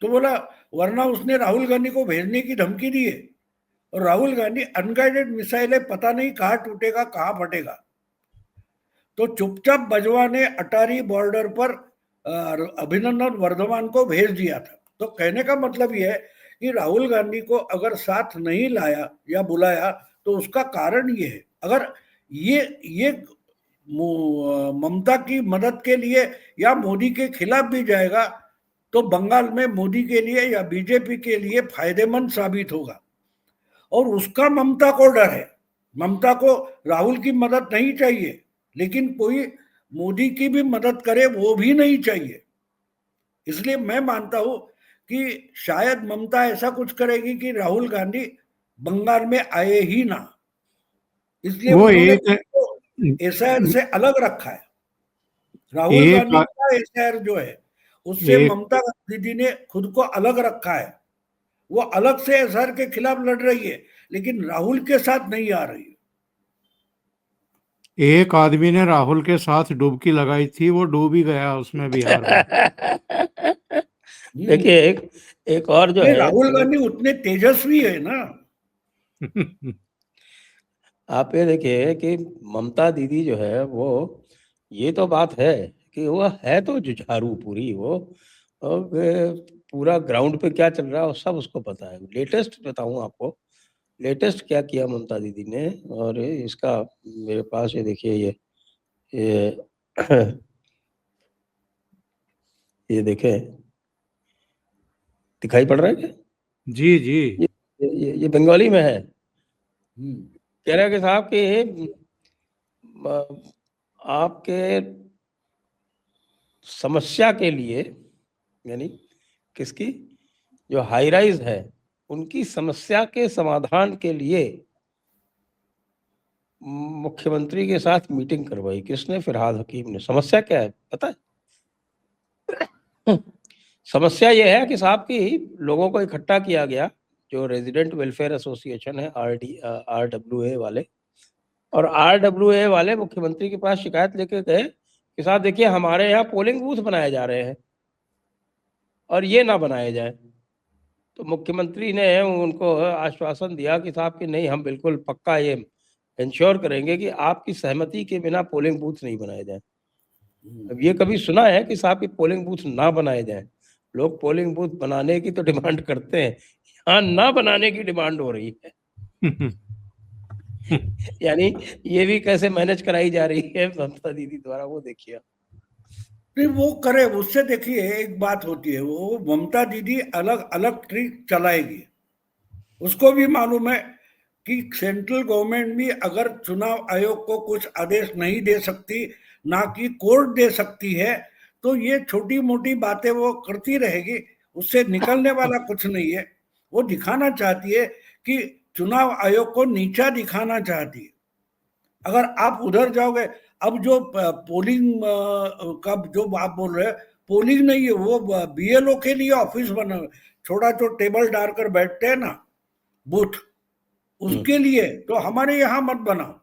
तो बोला वरना उसने राहुल गांधी को भेजने की धमकी दी है, और राहुल गांधी अनगाइडेड मिसाइल है, पता नहीं कहाँ टूटेगा कहाँ फटेगा। तो चुपचाप बाजवा ने अटारी बॉर्डर पर अभिनंदन वर्धमान को भेज दिया था। तो कहने का मतलब यह है कि राहुल गांधी को अगर साथ नहीं लाया या बुलाया तो उसका कारण ये है। अगर ये ममता की मदद के लिए या मोदी के खिलाफ भी जाएगा तो बंगाल में मोदी के लिए या बीजेपी के लिए फायदेमंद साबित होगा। और उसका ममता को डर है, ममता को राहुल की मदद नहीं चाहिए, लेकिन कोई मोदी की भी मदद करे वो भी नहीं चाहिए। इसलिए मैं मानता हूं कि शायद ममता ऐसा कुछ करेगी कि राहुल गांधी बंगाल में आए ही ना, इसलिए वो उन्होंने एक एसआईआर से अलग रखा है। राहुल एक गांधी का एसआईआर जो है उससे एक ममता दीदी ने खुद को अलग रखा है। वो अलग से एसआईआर के खिलाफ लड़ रही है, लेकिन राहुल के साथ नहीं आ रही है। एक आदमी ने राहुल के साथ डुबकी लगाई थी, वो डूब ही गया उसमें, बिहार में। देखिए एक और जो है राहुल गांधी उतने तेजस्वी है ना। आप ये देखिए कि ममता दीदी जो है वो, ये तो बात है कि वो है तो जुझारू पूरी वो, और पूरा ग्राउंड पे क्या चल रहा है वो सब उसको पता है। लेटेस्ट बताऊं आपको, लेटेस्ट क्या किया ममता दीदी ने, और इसका मेरे पास ये देखिए ये ये देखें, दिखाई पड़ रहा है क्या? जी जी। ये बंगाली में है। कह रहा है कि साहब कि आपके समस्या के लिए, यानी किसकी, जो हाई राइज है उनकी समस्या के समाधान के लिए मुख्यमंत्री के साथ मीटिंग करवाई। किसने? फिरहाद हकीम ने। समस्या क्या है पता है? समस्या यह है कि साहब की लोगों को इकट्ठा किया गया, जो रेजिडेंट वेलफेयर एसोसिएशन है, RWA वाले, और RWA वाले मुख्यमंत्री के पास शिकायत लेके गए कि साहब देखिए हमारे यहाँ पोलिंग बूथ बनाए जा रहे हैं और ये ना बनाए जाए। तो मुख्यमंत्री ने उनको आश्वासन दिया कि साहब कि नहीं, हम बिल्कुल पक्का ये इंश्योर करेंगे कि आपकी सहमति के बिना पोलिंग बूथ नहीं बनाए जाए। अब ये कभी सुना है कि साहब की पोलिंग बूथ ना बनाए जाए? लोग पोलिंग बूथ बनाने की तो डिमांड करते हैं, यहाँ ना बनाने की डिमांड हो रही है। यानी ये भी कैसे मैनेज कराई जा रही है ममता दीदी द्वारा, वो देखिए। नहीं वो करे, उससे देखिए एक बात होती है, वो ममता दीदी अलग अलग ट्रिक चलाएगी। उसको भी मालूम है कि सेंट्रल गवर्नमेंट भी अगर चुनाव आयोग को कुछ आदेश नहीं दे सकती, ना कि कोर्ट दे सकती है, तो ये छोटी मोटी बातें वो करती रहेगी, उससे निकलने वाला कुछ नहीं है। वो दिखाना चाहती है कि चुनाव आयोग को नीचा दिखाना चाहती है। अगर आप उधर जाओगे, अब जो पोलिंग का जो आप बोल रहे हैं, पोलिंग नहीं है वो, BLO के लिए ऑफिस बना, छोटा जो टेबल डालकर बैठते हैं ना, बूथ, उसके लिए। तो हमारे यहाँ मत बनाओ,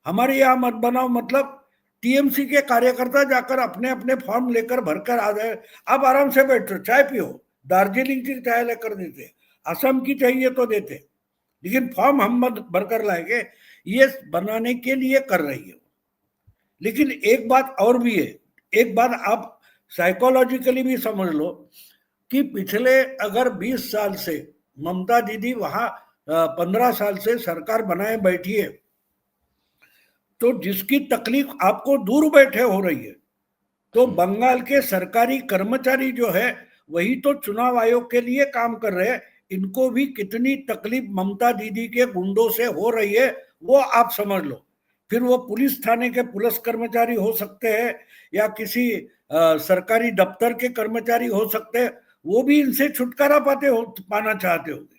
हमारे यहाँ मत बनाओ मतलब TMC के कार्यकर्ता जाकर अपने अपने फॉर्म लेकर भरकर आ जाए, आप आराम से बैठो, चाय पियो, दार्जिलिंग की चाय लेकर देते, असम की चाहिए तो देते, लेकिन फॉर्म हम मत भरकर लाएंगे, ये बनाने के लिए कर रही है। लेकिन एक बात और भी है, एक बात आप साइकोलॉजिकली भी समझ लो कि पिछले अगर 20 साल से ममता दीदी वहां 15 साल से सरकार बनाए बैठी है, तो जिसकी तकलीफ आपको दूर बैठे हो रही है, तो बंगाल के सरकारी कर्मचारी जो है वही तो चुनाव आयोग के लिए काम कर रहे हैं, इनको भी कितनी तकलीफ ममता दीदी के गुंडों से हो रही है वो आप समझ लो। फिर वो पुलिस थाने के पुलिस कर्मचारी हो सकते हैं या किसी सरकारी दफ्तर के कर्मचारी हो सकते हैं, वो भी इनसे छुटकारा पाना चाहते होंगे।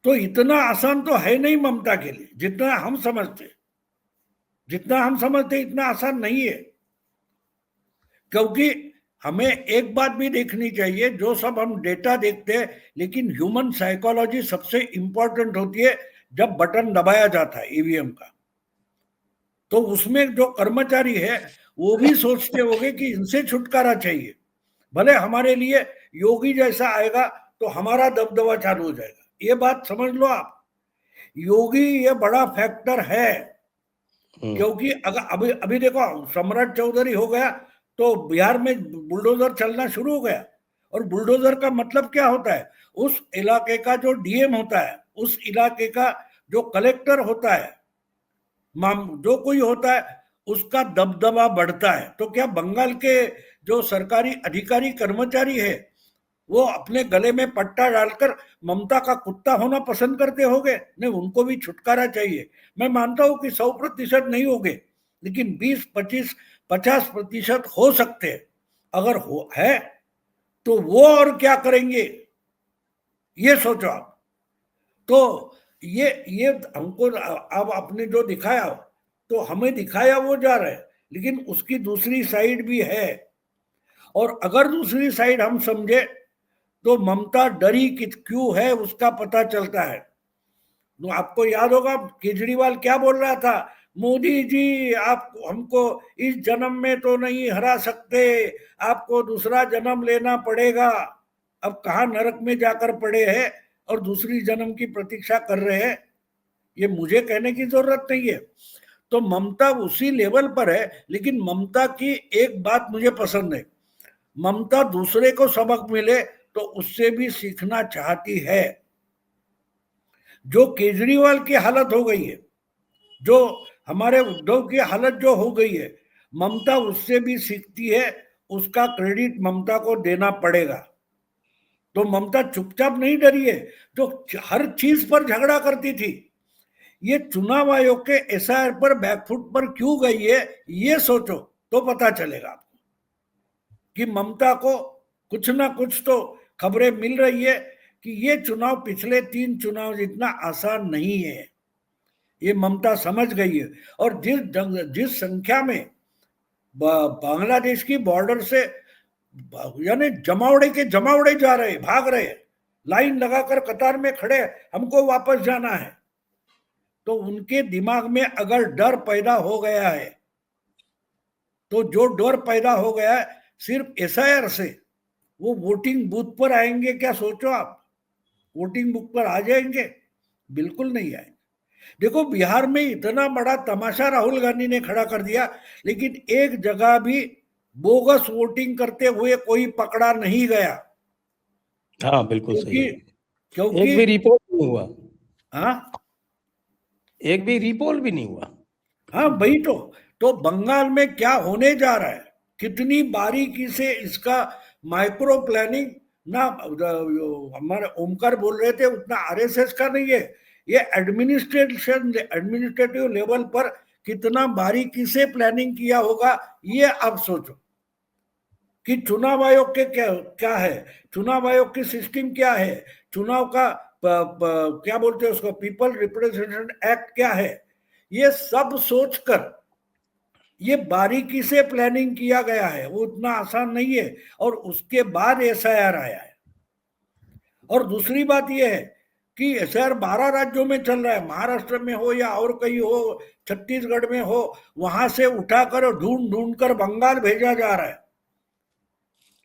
तो इतना आसान तो है नहीं ममता के लिए, जितना हम समझते, इतना आसान नहीं है। क्योंकि हमें एक बात भी देखनी चाहिए, जो सब हम डेटा देखते हैं, लेकिन ह्यूमन साइकोलॉजी सबसे इंपॉर्टेंट होती है जब बटन दबाया जाता है EVM का। तो उसमें जो कर्मचारी है वो भी सोचते होंगे कि इनसे छुटकारा चाहिए, भले हमारे लिए योगी जैसा आएगा तो हमारा दबदबा चालू हो जाएगा। ये बात समझ लो आप, योगी ये बड़ा फैक्टर है। क्योंकि अगर अभी अभी देखो सम्राट चौधरी हो गया तो बिहार में बुलडोजर चलना शुरू हो गया। और बुलडोजर का मतलब क्या होता है, उस इलाके का जो DM होता है, उस इलाके का जो कलेक्टर होता है, जो कोई होता है, उसका दबदबा बढ़ता है। तो क्या बंगाल के जो सरकारी अधिकारी कर्मचारी है वो अपने गले में पट्टा डालकर ममता का कुत्ता होना पसंद करते होंगे? नहीं, उनको भी छुटकारा चाहिए। मैं मानता हूं कि 100% नहीं होंगे, लेकिन 20, 25, 50% हो सकते हैं। अगर हो है तो वो और क्या करेंगे ये सोचो आप। तो ये हमको अब आपने जो दिखाया, तो हमें दिखाया वो जा रहा है, लेकिन उसकी दूसरी साइड भी है। और अगर दूसरी साइड हम समझे तो ममता डरी क्यों है उसका पता चलता है। तो आपको याद होगा केजरीवाल क्या बोल रहा था, मोदी जी आप हमको इस जन्म में तो नहीं हरा सकते, आपको दूसरा जन्म लेना पड़ेगा। अब कहाँ नरक में जाकर पड़े हैं और दूसरी जन्म की प्रतीक्षा कर रहे हैं, ये मुझे कहने की जरूरत नहीं है। तो ममता उसी लेवल पर है, लेकिन ममता की एक बात मुझे पसंद है, ममता दूसरे को सबक मिले तो उससे भी सीखना चाहती है। जो केजरीवाल की हालत हो गई है, जो हमारे उद्धव की हालत जो हो गई है, ममता उससे भी सीखती है, उसका क्रेडिट ममता को देना पड़ेगा। तो ममता चुपचाप नहीं डरी है, जो हर चीज पर झगड़ा करती थी, ये चुनाव आयोग के एसआईआर पर बैकफुट पर क्यों गई है, ये सोचो तो पता चलेगा आपको कि ममता को कुछ ना कुछ तो खबरें मिल रही है कि ये चुनाव पिछले 3 चुनाव जितना आसान नहीं है, ये ममता समझ गई है। और जिस संख्या में बांग्लादेश की बॉर्डर से यानी जमावड़े जा रहे, भाग रहे, लाइन लगाकर कतार में खड़े, हमको वापस जाना है, तो उनके दिमाग में अगर डर पैदा हो गया है, तो जो डर पैदा हो गया है सिर्फ एसआईआर से, वो वोटिंग बूथ पर आएंगे क्या? सोचो आप, वोटिंग बूथ पर आ जाएंगे? बिल्कुल नहीं आएंगे। देखो बिहार में इतना बड़ा तमाशा राहुल गांधी ने खड़ा कर दिया, लेकिन एक जगह भी बोगस वोटिंग करते हुए कोई पकड़ा नहीं गया। हाँ बिल्कुल सही है। क्योंकि एक भी रिपोल नहीं हुआ। हाँ, एक भी रिपोल भी नहीं हुआ। हाँ वही तो बंगाल में क्या होने जा रहा है, कितनी बारीकी से इसका माइक्रो प्लानिंग ना, हमारे ओमकार बोल रहे थे उतना आरएसएस का नहीं है, ये एडमिनिस्ट्रेटिव लेवल पर कितना बारीकी से प्लानिंग किया होगा, ये आप सोचो कि चुनाव आयोग के क्या है, चुनाव आयोग की सिस्टम क्या है, चुनाव का क्या बोलते हैं उसको, पीपल रिप्रेजेंटेशन एक्ट क्या है, ये सब सोचकर ये बारीकी से प्लानिंग किया गया है, वो उतना आसान नहीं है। और उसके बाद एसआईआर आया है। और दूसरी बात यह है कि एसआईआर 12 राज्यों में चल रहा है, महाराष्ट्र में हो या और कहीं हो, छत्तीसगढ़ में हो, वहां से उठाकर ढूंढ ढूंढ कर बंगाल भेजा जा रहा है।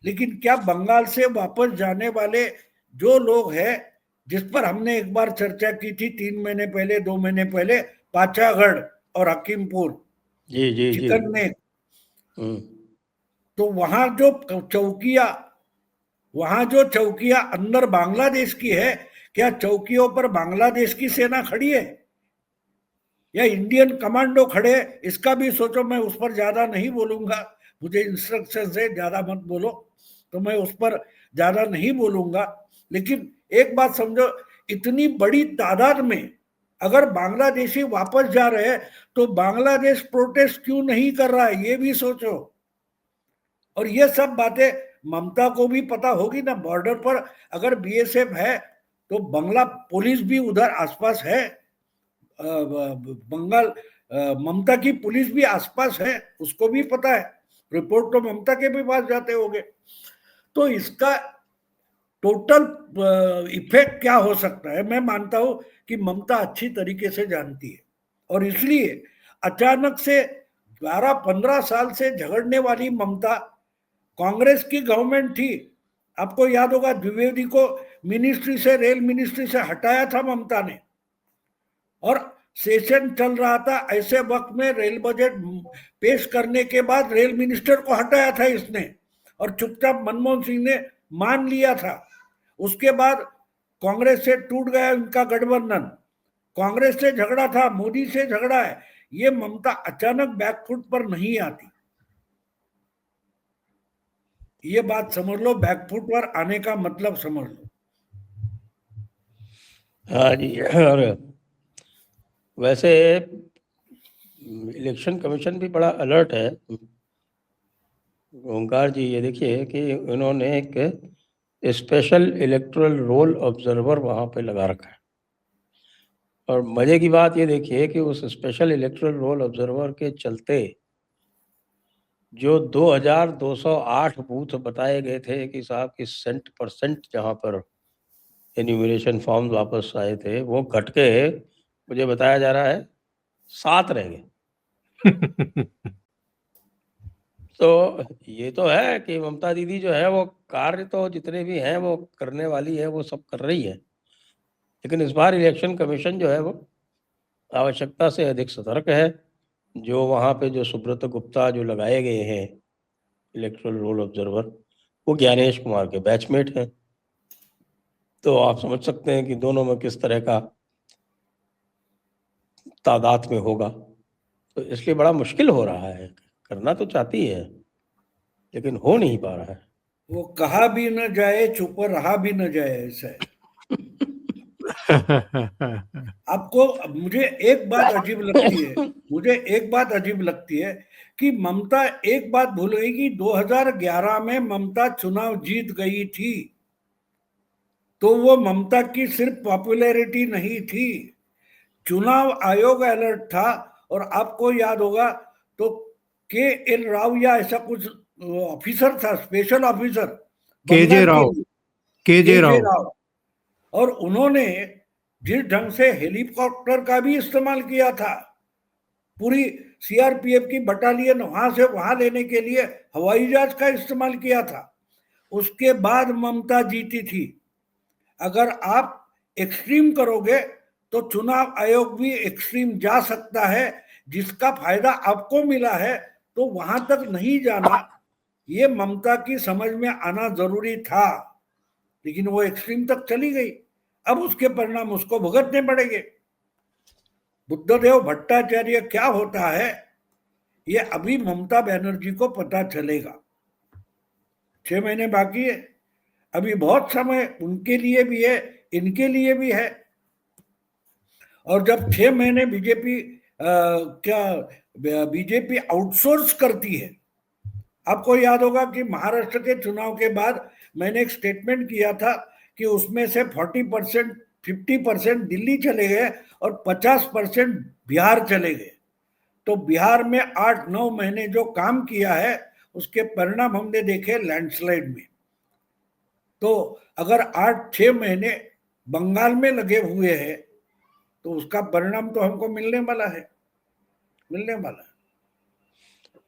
लेकिन क्या बंगाल से वापस जाने वाले जो लोग हैं, जिस पर हमने एक बार चर्चा की थी 3 महीने पहले, 2 महीने पहले, पाचागढ़ और हकीमपुर, जी जी जी। चिकन नेक, तो वहां जो चौकियां अंदर बांग्लादेश की है, क्या चौकियों पर बांग्लादेश की सेना खड़ी है या इंडियन कमांडो खड़े? इसका भी सोचो। मैं उस पर ज्यादा नहीं बोलूंगा, मुझे इंस्ट्रक्शन है ज्यादा मत बोलो, तो मैं उस पर ज्यादा नहीं बोलूंगा। लेकिन एक बात समझो, इतनी बड़ी तादाद में अगर बांग्लादेशी वापस जा रहे हैं तो बांग्लादेश प्रोटेस्ट क्यों नहीं कर रहा है, ये भी सोचो। और ये सब बातें ममता को भी पता होगी ना। बॉर्डर पर अगर बीएसएफ है तो बंगला पुलिस भी उधर आसपास है, बंगाल ममता की पुलिस भी आसपास है, उसको भी पता है, रिपोर्ट तो ममता के भी पास जाते होंगे। तो इसका टोटल इफेक्ट क्या हो सकता है, मैं मानता हूं कि ममता अच्छी तरीके से जानती है। और इसलिए अचानक से 12-15 साल से झगड़ने वाली ममता, कांग्रेस की गवर्नमेंट थी, आपको याद होगा द्विवेदी को मिनिस्ट्री से, रेल मिनिस्ट्री से हटाया था ममता ने, और सेशन चल रहा था, ऐसे वक्त में रेल बजट पेश करने के बाद रेल मिनिस्टर को हटाया था इसने, और चुपचाप मनमोहन सिंह ने मान लिया था। उसके बाद कांग्रेस से टूट गया उनका गठबंधन, कांग्रेस से झगड़ा था, मोदी से झगड़ा है। ये ममता अचानक बैकफुट पर नहीं आती, ये बात समझ लो, बैकफुट पर आने का मतलब समझ लो। हाँ जी। और वैसे इलेक्शन कमीशन भी बड़ा अलर्ट है ओंकार जी। ये देखिए कि उन्होंने एक स्पेशल इलेक्टोरल रोल ऑब्जर्वर वहां पे लगा रखा है। और मजे की बात ये देखिए कि उस स्पेशल इलेक्टोरल रोल ऑब्जर्वर के चलते जो 2208 बूथ बताए गए थे कि साहब की % जहाँ पर एन्यूमरेशन फॉर्म वापस आए थे, वो घट के मुझे बताया जा रहा है 7 रह गए। तो ये तो है कि ममता दीदी जो है वो कार्य तो जितने भी हैं वो करने वाली है, वो सब कर रही है। लेकिन इस बार इलेक्शन कमीशन जो है वो आवश्यकता से अधिक सतर्क है। जो वहाँ पे जो सुब्रत गुप्ता जो लगाए गए हैं इलेक्टोरल रोल ऑब्जर्वर, वो ज्ञानेश कुमार के बैचमेट हैं। तो आप समझ सकते हैं कि दोनों में किस तरह का तादाद में होगा। तो इसलिए बड़ा मुश्किल हो रहा है। करना तो चाहती है लेकिन हो नहीं पा रहा है। वो कहा भी न जाए, चुप रहा भी न जाए, ऐसा है। आपको, मुझे एक बात अजीब लगती है, मुझे एक बात अजीब लगती है कि ममता एक बात भूल गई कि 2011 में ममता चुनाव जीत गई थी। तो वो ममता की सिर्फ पॉपुलैरिटी नहीं थी, चुनाव आयोग अलर्ट था। और आपको याद होगा तो KL राव या ऐसा कुछ ऑफिसर था, स्पेशल ऑफिसर केजे बंगाल के राव, लिए, केजे KJ राव। राव। और उन्होंने जिस ढंग से हेलीकॉप्टर का भी इस्तेमाल किया था, पूरी CRPF की बटालियन वहां से वहां लेने के लिए हवाई जहाज का इस्तेमाल किया था, उसके बाद ममता जीती थी। अगर आप एक्सट्रीम करोगे तो चुनाव आयोग भी एक्सट्रीम जा सकता है। जिसका फायदा आपको मिला है तो वहां तक नहीं जाना, ये ममता की समझ में आना जरूरी था। लेकिन वो एक्सट्रीम तक चली गई, अब उसके परिणाम उसको भुगतने पड़ेंगे। बुद्धदेव भट्टाचार्य क्या होता है ये अभी ममता बनर्जी को पता चलेगा। 6 महीने बाकी है, अभी बहुत समय उनके लिए भी है, इनके लिए भी है। और जब 6 महीने बीजेपी आउटसोर्स करती है। आपको याद होगा कि महाराष्ट्र के चुनाव के बाद मैंने एक स्टेटमेंट किया था कि उसमें से 40%, 50% दिल्ली चले गए और 50% बिहार चले गए। तो बिहार में 8-9 महीने जो काम किया है उसके परिणाम हमने देखे लैंडस्लाइड में। तो अगर 8-6 महीने बंगाल में लगे हुए हैं तो उसका परिणाम तो हमको मिलने वाला है, मिलने वाला है।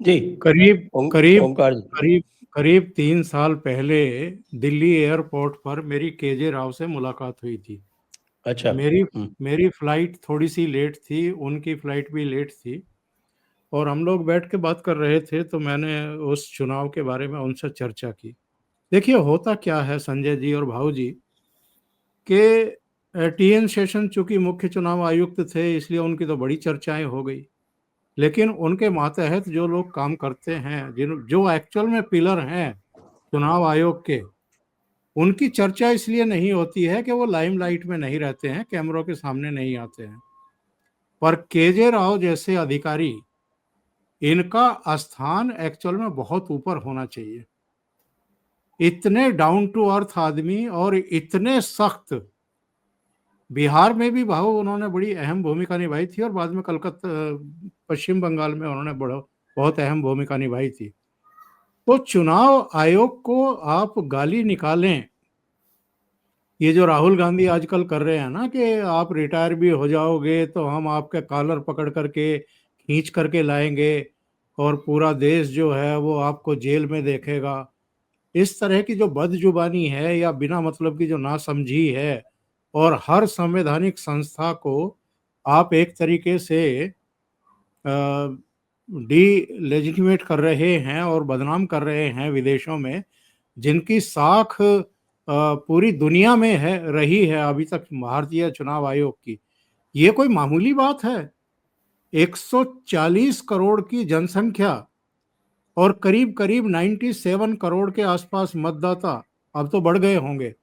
जी करीब करीब ओंकार जी। करीब करीब 3 साल पहले दिल्ली एयरपोर्ट पर मेरी केजे राव से मुलाकात हुई थी। अच्छा। मेरी मेरी फ्लाइट थोड़ी सी लेट थी, उनकी फ्लाइट भी लेट थी, और हम लोग बैठ के बात कर रहे थे तो मैंने उस चुनाव के बारे में उनसे चर्चा की। देखिए होता क्या है संजय जी और भाऊ जी कि TN शेषन चूंकि मुख्य चुनाव आयुक्त थे इसलिए उनकी तो बड़ी चर्चाएं हो गई, लेकिन उनके मातहत जो लोग काम करते हैं, जो एक्चुअल में पिलर हैं चुनाव आयोग के, उनकी चर्चा इसलिए नहीं होती है कि वो लाइमलाइट में नहीं रहते हैं, कैमरों के सामने नहीं आते हैं। पर केजे राव जैसे अधिकारी, इनका स्थान एक्चुअल में बहुत ऊपर होना चाहिए। इतने डाउन टू अर्थ आदमी और इतने सख्त, बिहार में भी भाव उन्होंने बड़ी अहम भूमिका निभाई थी और बाद में कलकत्ता, पश्चिम बंगाल में उन्होंने बहुत अहम भूमिका निभाई थी। तो चुनाव आयोग को आप गाली निकालें, ये जो राहुल गांधी आजकल कर रहे हैं ना कि आप रिटायर भी हो जाओगे तो हम आपके कॉलर पकड़ करके खींच करके लाएंगे और पूरा देश जो है वो आपको जेल में देखेगा, इस तरह की जो बदजुबानी है या बिना मतलब की जो नासमझी है, और हर संवैधानिक संस्था को आप एक तरीके से डी लेजिटिमेट कर रहे हैं और बदनाम कर रहे हैं विदेशों में, जिनकी साख पूरी दुनिया में है रही है अभी तक भारतीय चुनाव आयोग की। ये कोई मामूली बात है? 140 करोड़ की जनसंख्या और करीब करीब 97 करोड़ के आसपास मतदाता, अब तो बढ़ गए होंगे।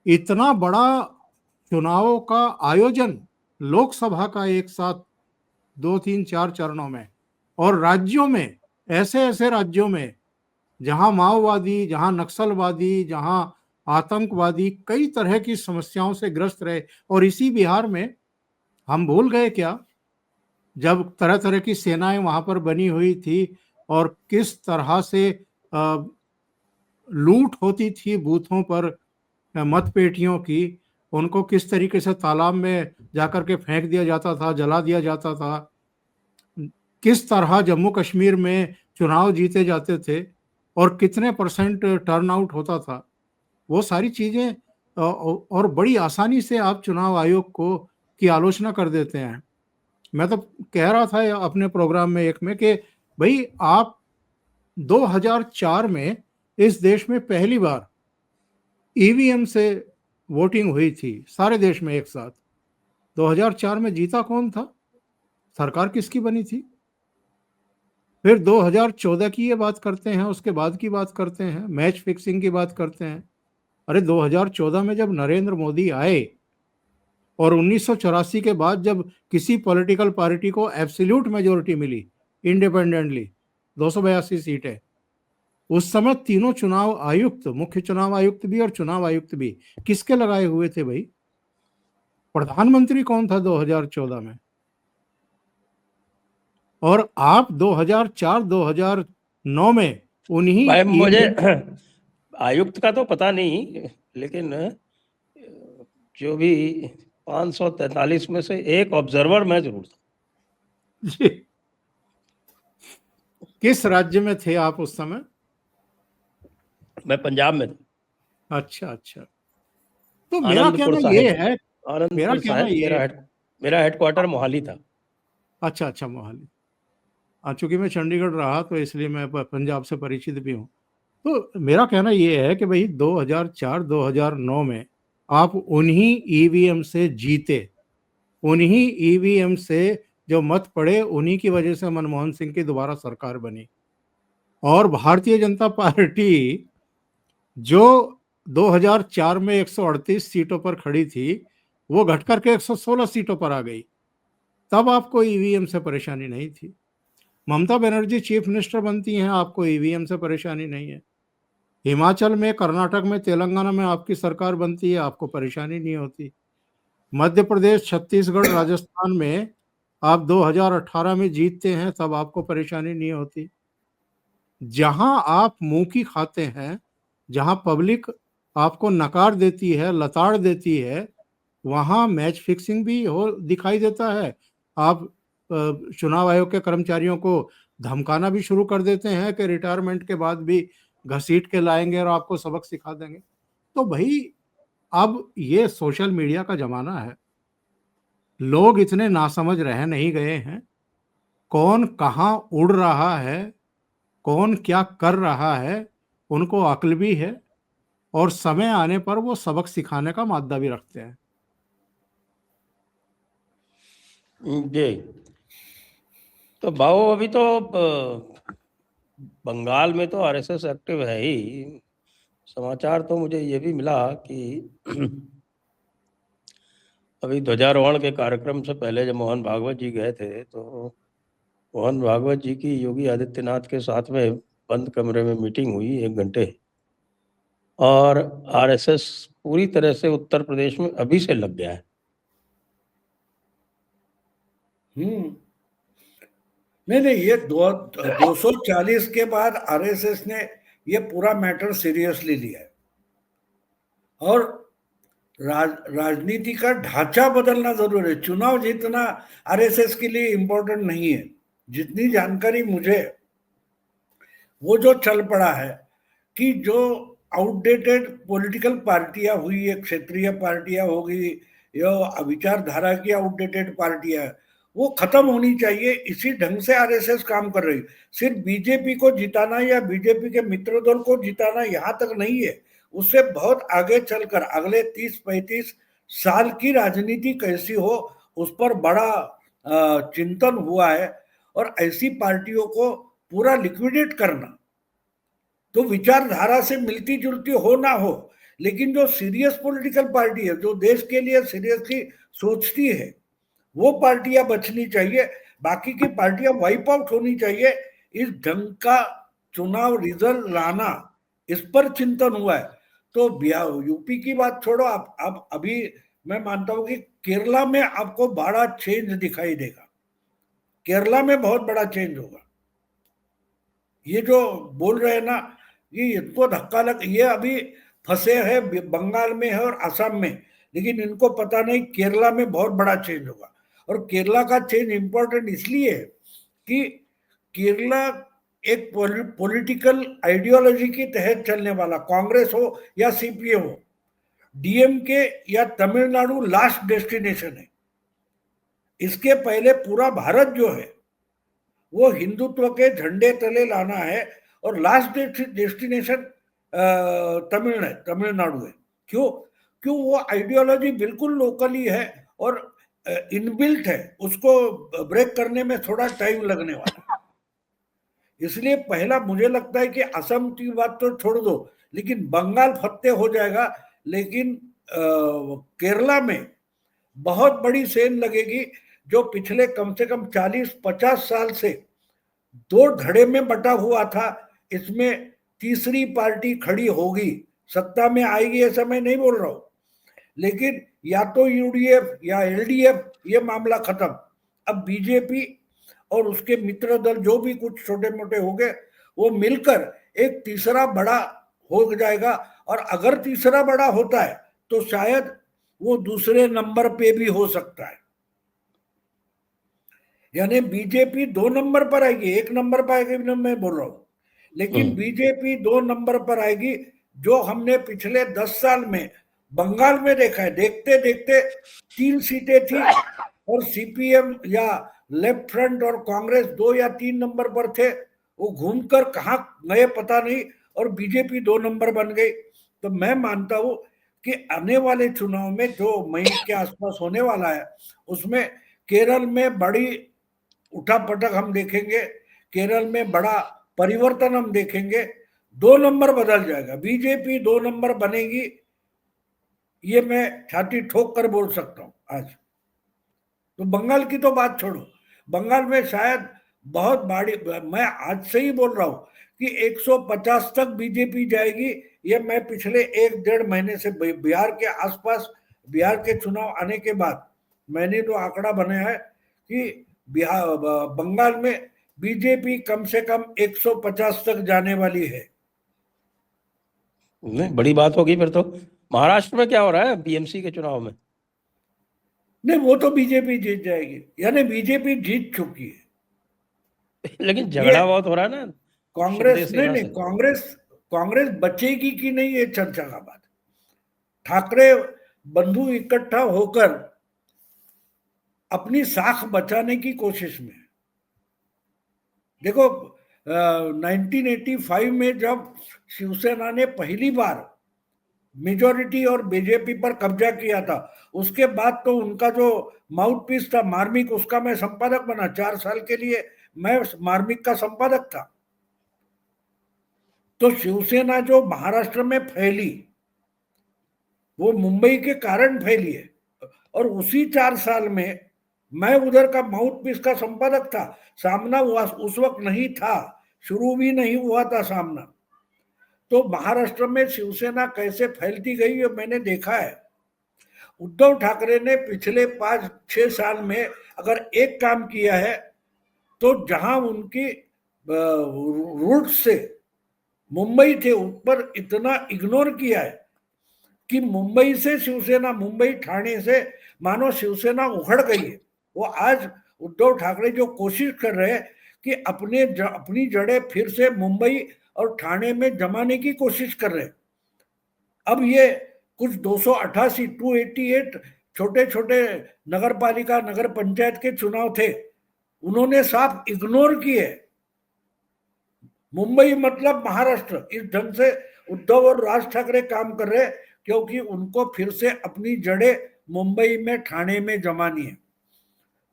इतना बड़ा चुनावों का आयोजन लोकसभा का एक साथ 2-3-4 चरणों में, और राज्यों में, ऐसे ऐसे राज्यों में जहां माओवादी, जहां नक्सलवादी, जहां आतंकवादी कई तरह की समस्याओं से ग्रस्त रहे। और इसी बिहार में हम भूल गए क्या, जब तरह तरह की सेनाएं वहां पर बनी हुई थी और किस तरह से लूट होती थी बूथों पर मतपेटियों की, उनको किस तरीके से तालाब में जाकर के फेंक दिया जाता था, जला दिया जाता था। किस तरह जम्मू कश्मीर में चुनाव जीते जाते थे और कितने परसेंट टर्नआउट होता था, वो सारी चीजें और बड़ी आसानी से आप चुनाव आयोग को की आलोचना कर देते हैं। मैं तो कह रहा था अपने प्रोग्राम में एक में कि भाई आप 2004 में इस देश में पहली बार ईवीएम से वोटिंग हुई थी सारे देश में एक साथ। 2004 में जीता कौन था? सरकार किसकी बनी थी? फिर 2014 की ये बात करते हैं, उसके बाद की बात करते हैं, मैच फिक्सिंग की बात करते हैं। अरे 2014 में जब नरेंद्र मोदी आए और 1984 के बाद जब किसी पॉलिटिकल पार्टी को एब्सोल्यूट मेजोरिटी मिली इंडिपेंडेंटली 282 सीटें, उस समय तीनों चुनाव आयुक्त, मुख्य चुनाव आयुक्त भी और चुनाव आयुक्त भी किसके लगाए हुए थे भाई? प्रधानमंत्री कौन था 2014 में? और आप 2004-2009 में उन्हीं भाई मुझे आयुक्त का तो पता नहीं, लेकिन जो भी 543 में से एक ऑब्जर्वर मैं जरूर था। किस राज्य में थे आप उस समय? मैं पंजाब में था। अच्छा अच्छा। तो मेरा कहना ये है, मेरा हेडक्वार्टर मोहाली था। अच्छा अच्छा, मोहाली। चूंकि मैं चंडीगढ़ रहा तो इसलिए मैं पंजाब से परिचित भी हूँ। तो मेरा कहना ये है कि भाई 2004-2009 में आप उन्हीं ईवीएम से जीते, उन्हीं ईवीएम से जो मत पड़े, उन्हीं की वजह से मनमोहन सिंह की दोबारा सरकार बनी। और भारतीय जनता पार्टी जो 2004 में 138 सीटों पर खड़ी थी, वो घट करके 116 सीटों पर आ गई। तब आपको ईवीएम से परेशानी नहीं थी। ममता बनर्जी चीफ मिनिस्टर बनती हैं, आपको ईवीएम से परेशानी नहीं है। हिमाचल में, कर्नाटक में, तेलंगाना में आपकी सरकार बनती है, आपको परेशानी नहीं होती। मध्य प्रदेश, छत्तीसगढ़, राजस्थान में आप 2018 में जीतते हैं, तब आपको परेशानी नहीं होती। जहां आप मुंह की खाते हैं, जहां पब्लिक आपको नकार देती है, लताड़ देती है, वहां मैच फिक्सिंग भी हो दिखाई देता है। आप चुनाव आयोग के कर्मचारियों को धमकाना भी शुरू कर देते हैं कि रिटायरमेंट के बाद भी घसीट के लाएंगे और आपको सबक सिखा देंगे। तो भाई अब ये सोशल मीडिया का जमाना है, लोग इतने नासमझ रह नहीं गए हैं। कौन कहाँ उड़ रहा है, कौन क्या कर रहा है, उनको अक्ल भी है और समय आने पर वो सबक सिखाने का मादा भी रखते हैं। जी, तो भाव अभी तो बंगाल में तो आरएसएस एक्टिव है ही। समाचार तो मुझे ये भी मिला कि अभी ध्वजारोहण के कार्यक्रम से पहले जब मोहन भागवत जी गए थे, तो मोहन भागवत जी की योगी आदित्यनाथ के साथ में बंद कमरे में मीटिंग हुई 1 घंटे, और आरएसएस पूरी तरह से उत्तर प्रदेश में अभी से लग गया है। नहीं, ये 240 के बाद आरएसएस ने ये पूरा मैटर सीरियसली लिया है और राजनीति का ढांचा बदलना जरूरी है। चुनाव जीतना आरएसएस के लिए इंपॉर्टेंट नहीं है। जितनी जानकारी मुझे, वो जो चल पड़ा है कि जो आउटडेटेड पॉलिटिकल पार्टियां हुई है, क्षेत्रीय पार्टियां होगी या विचारधारा की आउटडेटेड पार्टियां, वो खत्म होनी चाहिए। इसी ढंग से आरएसएस काम कर रही। सिर्फ बीजेपी को जिताना या बीजेपी के मित्र दल को जिताना यहाँ तक नहीं है। उससे बहुत आगे चलकर अगले 30-35 साल की राजनीति कैसी हो, उस पर बड़ा चिंतन हुआ है। और ऐसी पार्टियों को पूरा लिक्विडेट करना, तो विचारधारा से मिलती जुलती हो ना हो, लेकिन जो सीरियस पॉलिटिकल पार्टी है, जो देश के लिए सीरियसली सोचती है, वो पार्टियां बचनी चाहिए। बाकी की पार्टियां वाइप आउट होनी चाहिए। इस ढंग का चुनाव रिजल्ट लाना, इस पर चिंतन हुआ है। तो यूपी की बात छोड़ो, आप अभी मैं मानता हूं कि केरला में आपको बड़ा चेंज दिखाई देगा। केरला में बहुत बड़ा चेंज होगा। ये जो बोल रहे हैं ना, ये इनको धक्का लग, ये अभी फंसे हैं बंगाल में है और असम में, लेकिन इनको पता नहीं केरला में बहुत बड़ा चेंज होगा। और केरला का चेंज इंपॉर्टेंट इसलिए है कि केरला एक पॉलिटिकल आइडियोलॉजी के तहत चलने वाला, कांग्रेस हो या सीपीएम हो, डीएमके या तमिलनाडु लास्ट डेस्टिनेशन है। इसके पहले पूरा भारत जो है वो हिंदुत्व के झंडे तले लाना है, और लास्ट डेस्टिनेशन तमिलनाडु है। क्यों? वो आइडियोलॉजी बिल्कुल लोकली है और इनबिल्ट है, उसको ब्रेक करने में थोड़ा टाइम लगने वाला है। इसलिए पहला मुझे लगता है कि असम की बात तो छोड़ दो, लेकिन बंगाल फतेह हो जाएगा, लेकिन केरला में बहुत बड़ी सेन लगेगी, जो पिछले कम से कम 40-50 साल से दो धड़े में बटा हुआ था। इसमें तीसरी पार्टी खड़ी होगी, सत्ता में आएगी ऐसा मैं नहीं बोल रहा हूं, लेकिन या तो यूडीएफ या एलडीएफ, ये मामला खत्म। अब बीजेपी और उसके मित्र दल जो भी कुछ छोटे मोटे हो गए, वो मिलकर एक तीसरा बड़ा हो जाएगा, और अगर तीसरा बड़ा होता है तो शायद वो दूसरे नंबर पे भी हो सकता है। यानी बीजेपी 2 नंबर पर आएगी, 1 नंबर पर आएगी मैं बोल रहा हूं, लेकिन बीजेपी 2 नंबर पर आएगी, जो हमने पिछले 10 साल में बंगाल में देखा है। देखते देखते 3 सीटें थी और सीपीएम या लेफ्ट फ्रंट और कांग्रेस 2 या 3 नंबर पर थे, वो घूमकर कहाँ गए पता नहीं, और बीजेपी 2 नंबर बन गई। तो मैं मानता हूं कि आने वाले चुनाव में जो मई के आसपास होने वाला है, उसमें केरल में बड़ी उठापटक हम देखेंगे, केरल में बड़ा परिवर्तन हम देखेंगे। 2 नंबर बदल जाएगा, बीजेपी 2 नंबर बनेगी, ये मैं छाती ठोक कर बोल सकता हूं आज। तो बंगाल की तो बात छोड़ो, बंगाल में शायद बहुत बड़ी, मैं आज से ही बोल रहा हूं कि 150 तक बीजेपी जाएगी। ये मैं पिछले 1-1.5 महीने से बिहार के आसपास, बिहार के चुनाव आने के बाद मैंने तो आंकड़ा बनाया है कि बंगाल में बीजेपी कम से कम 150 तक जाने वाली है। नहीं, बड़ी बात होगी फिर तो। महाराष्ट्र में क्या हो रहा है बीएमसी के चुनाव में? नहीं, वो तो बीजेपी जीत जाएगी, यानी बीजेपी जीत चुकी है। लेकिन झगड़ा बहुत हो रहा है ना कांग्रेस, नहीं, कांग्रेस बचेगी कि नहीं, ये चर्चा का बात। ठाकरे बंधु इकट्ठा होकर अपनी साख बचाने की कोशिश में, देखो 1985 में जब शिवसेना ने पहली बार मेजॉरिटी और बीजेपी पर कब्जा किया था, उसके बाद तो उनका जो माउथ पीस था मार्मिक, उसका मैं संपादक बना 4 साल के लिए, मैं मार्मिक का संपादक था। तो शिवसेना जो महाराष्ट्र में फैली, वो मुंबई के कारण फैली है, और उसी 4 साल में मैं उधर का माउथ पीस का संपादक था। सामना उस वक्त नहीं था, शुरू भी नहीं हुआ था सामना। तो महाराष्ट्र में शिवसेना कैसे फैलती गई ये मैंने देखा है। उद्धव ठाकरे ने पिछले 5-6 साल में अगर एक काम किया है, तो जहां उनकी रूट से मुंबई थे, उन पर इतना इग्नोर किया है कि मुंबई से शिवसेना, मुंबई ठाणे से मानो शिवसेना उखड़ गई है। वो आज उद्धव ठाकरे जो कोशिश कर रहे हैं कि अपनी जड़ें फिर से मुंबई और ठाणे में जमाने की कोशिश कर रहे हैं। अब ये कुछ 288 छोटे छोटे नगर पालिका, नगर पंचायत के चुनाव थे, उन्होंने साफ इग्नोर किए। मुंबई मतलब महाराष्ट्र, इस ढंग से उद्धव और राज ठाकरे काम कर रहे हैं, क्योंकि उनको फिर से अपनी जड़ें मुंबई में, ठाणे में जमानी है।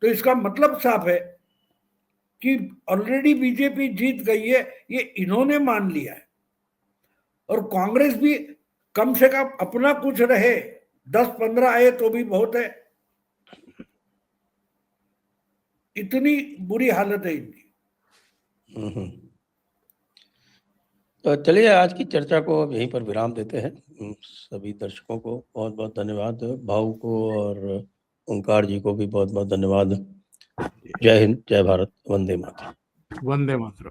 तो इसका मतलब साफ है कि ऑलरेडी बीजेपी जीत गई है, ये इन्होंने मान लिया है। और कांग्रेस भी कम से कम अपना कुछ रहे, 10-15 आए तो भी बहुत है। इतनी बुरी हालत है इनकी। तो चलिए आज की चर्चा को अब यहीं पर विराम देते हैं। सभी दर्शकों को बहुत बहुत धन्यवाद, भाऊ को और ओंकार जी को भी बहुत बहुत धन्यवाद। जय हिंद, जय भारत, वंदे मातरम। वंदे मातरम।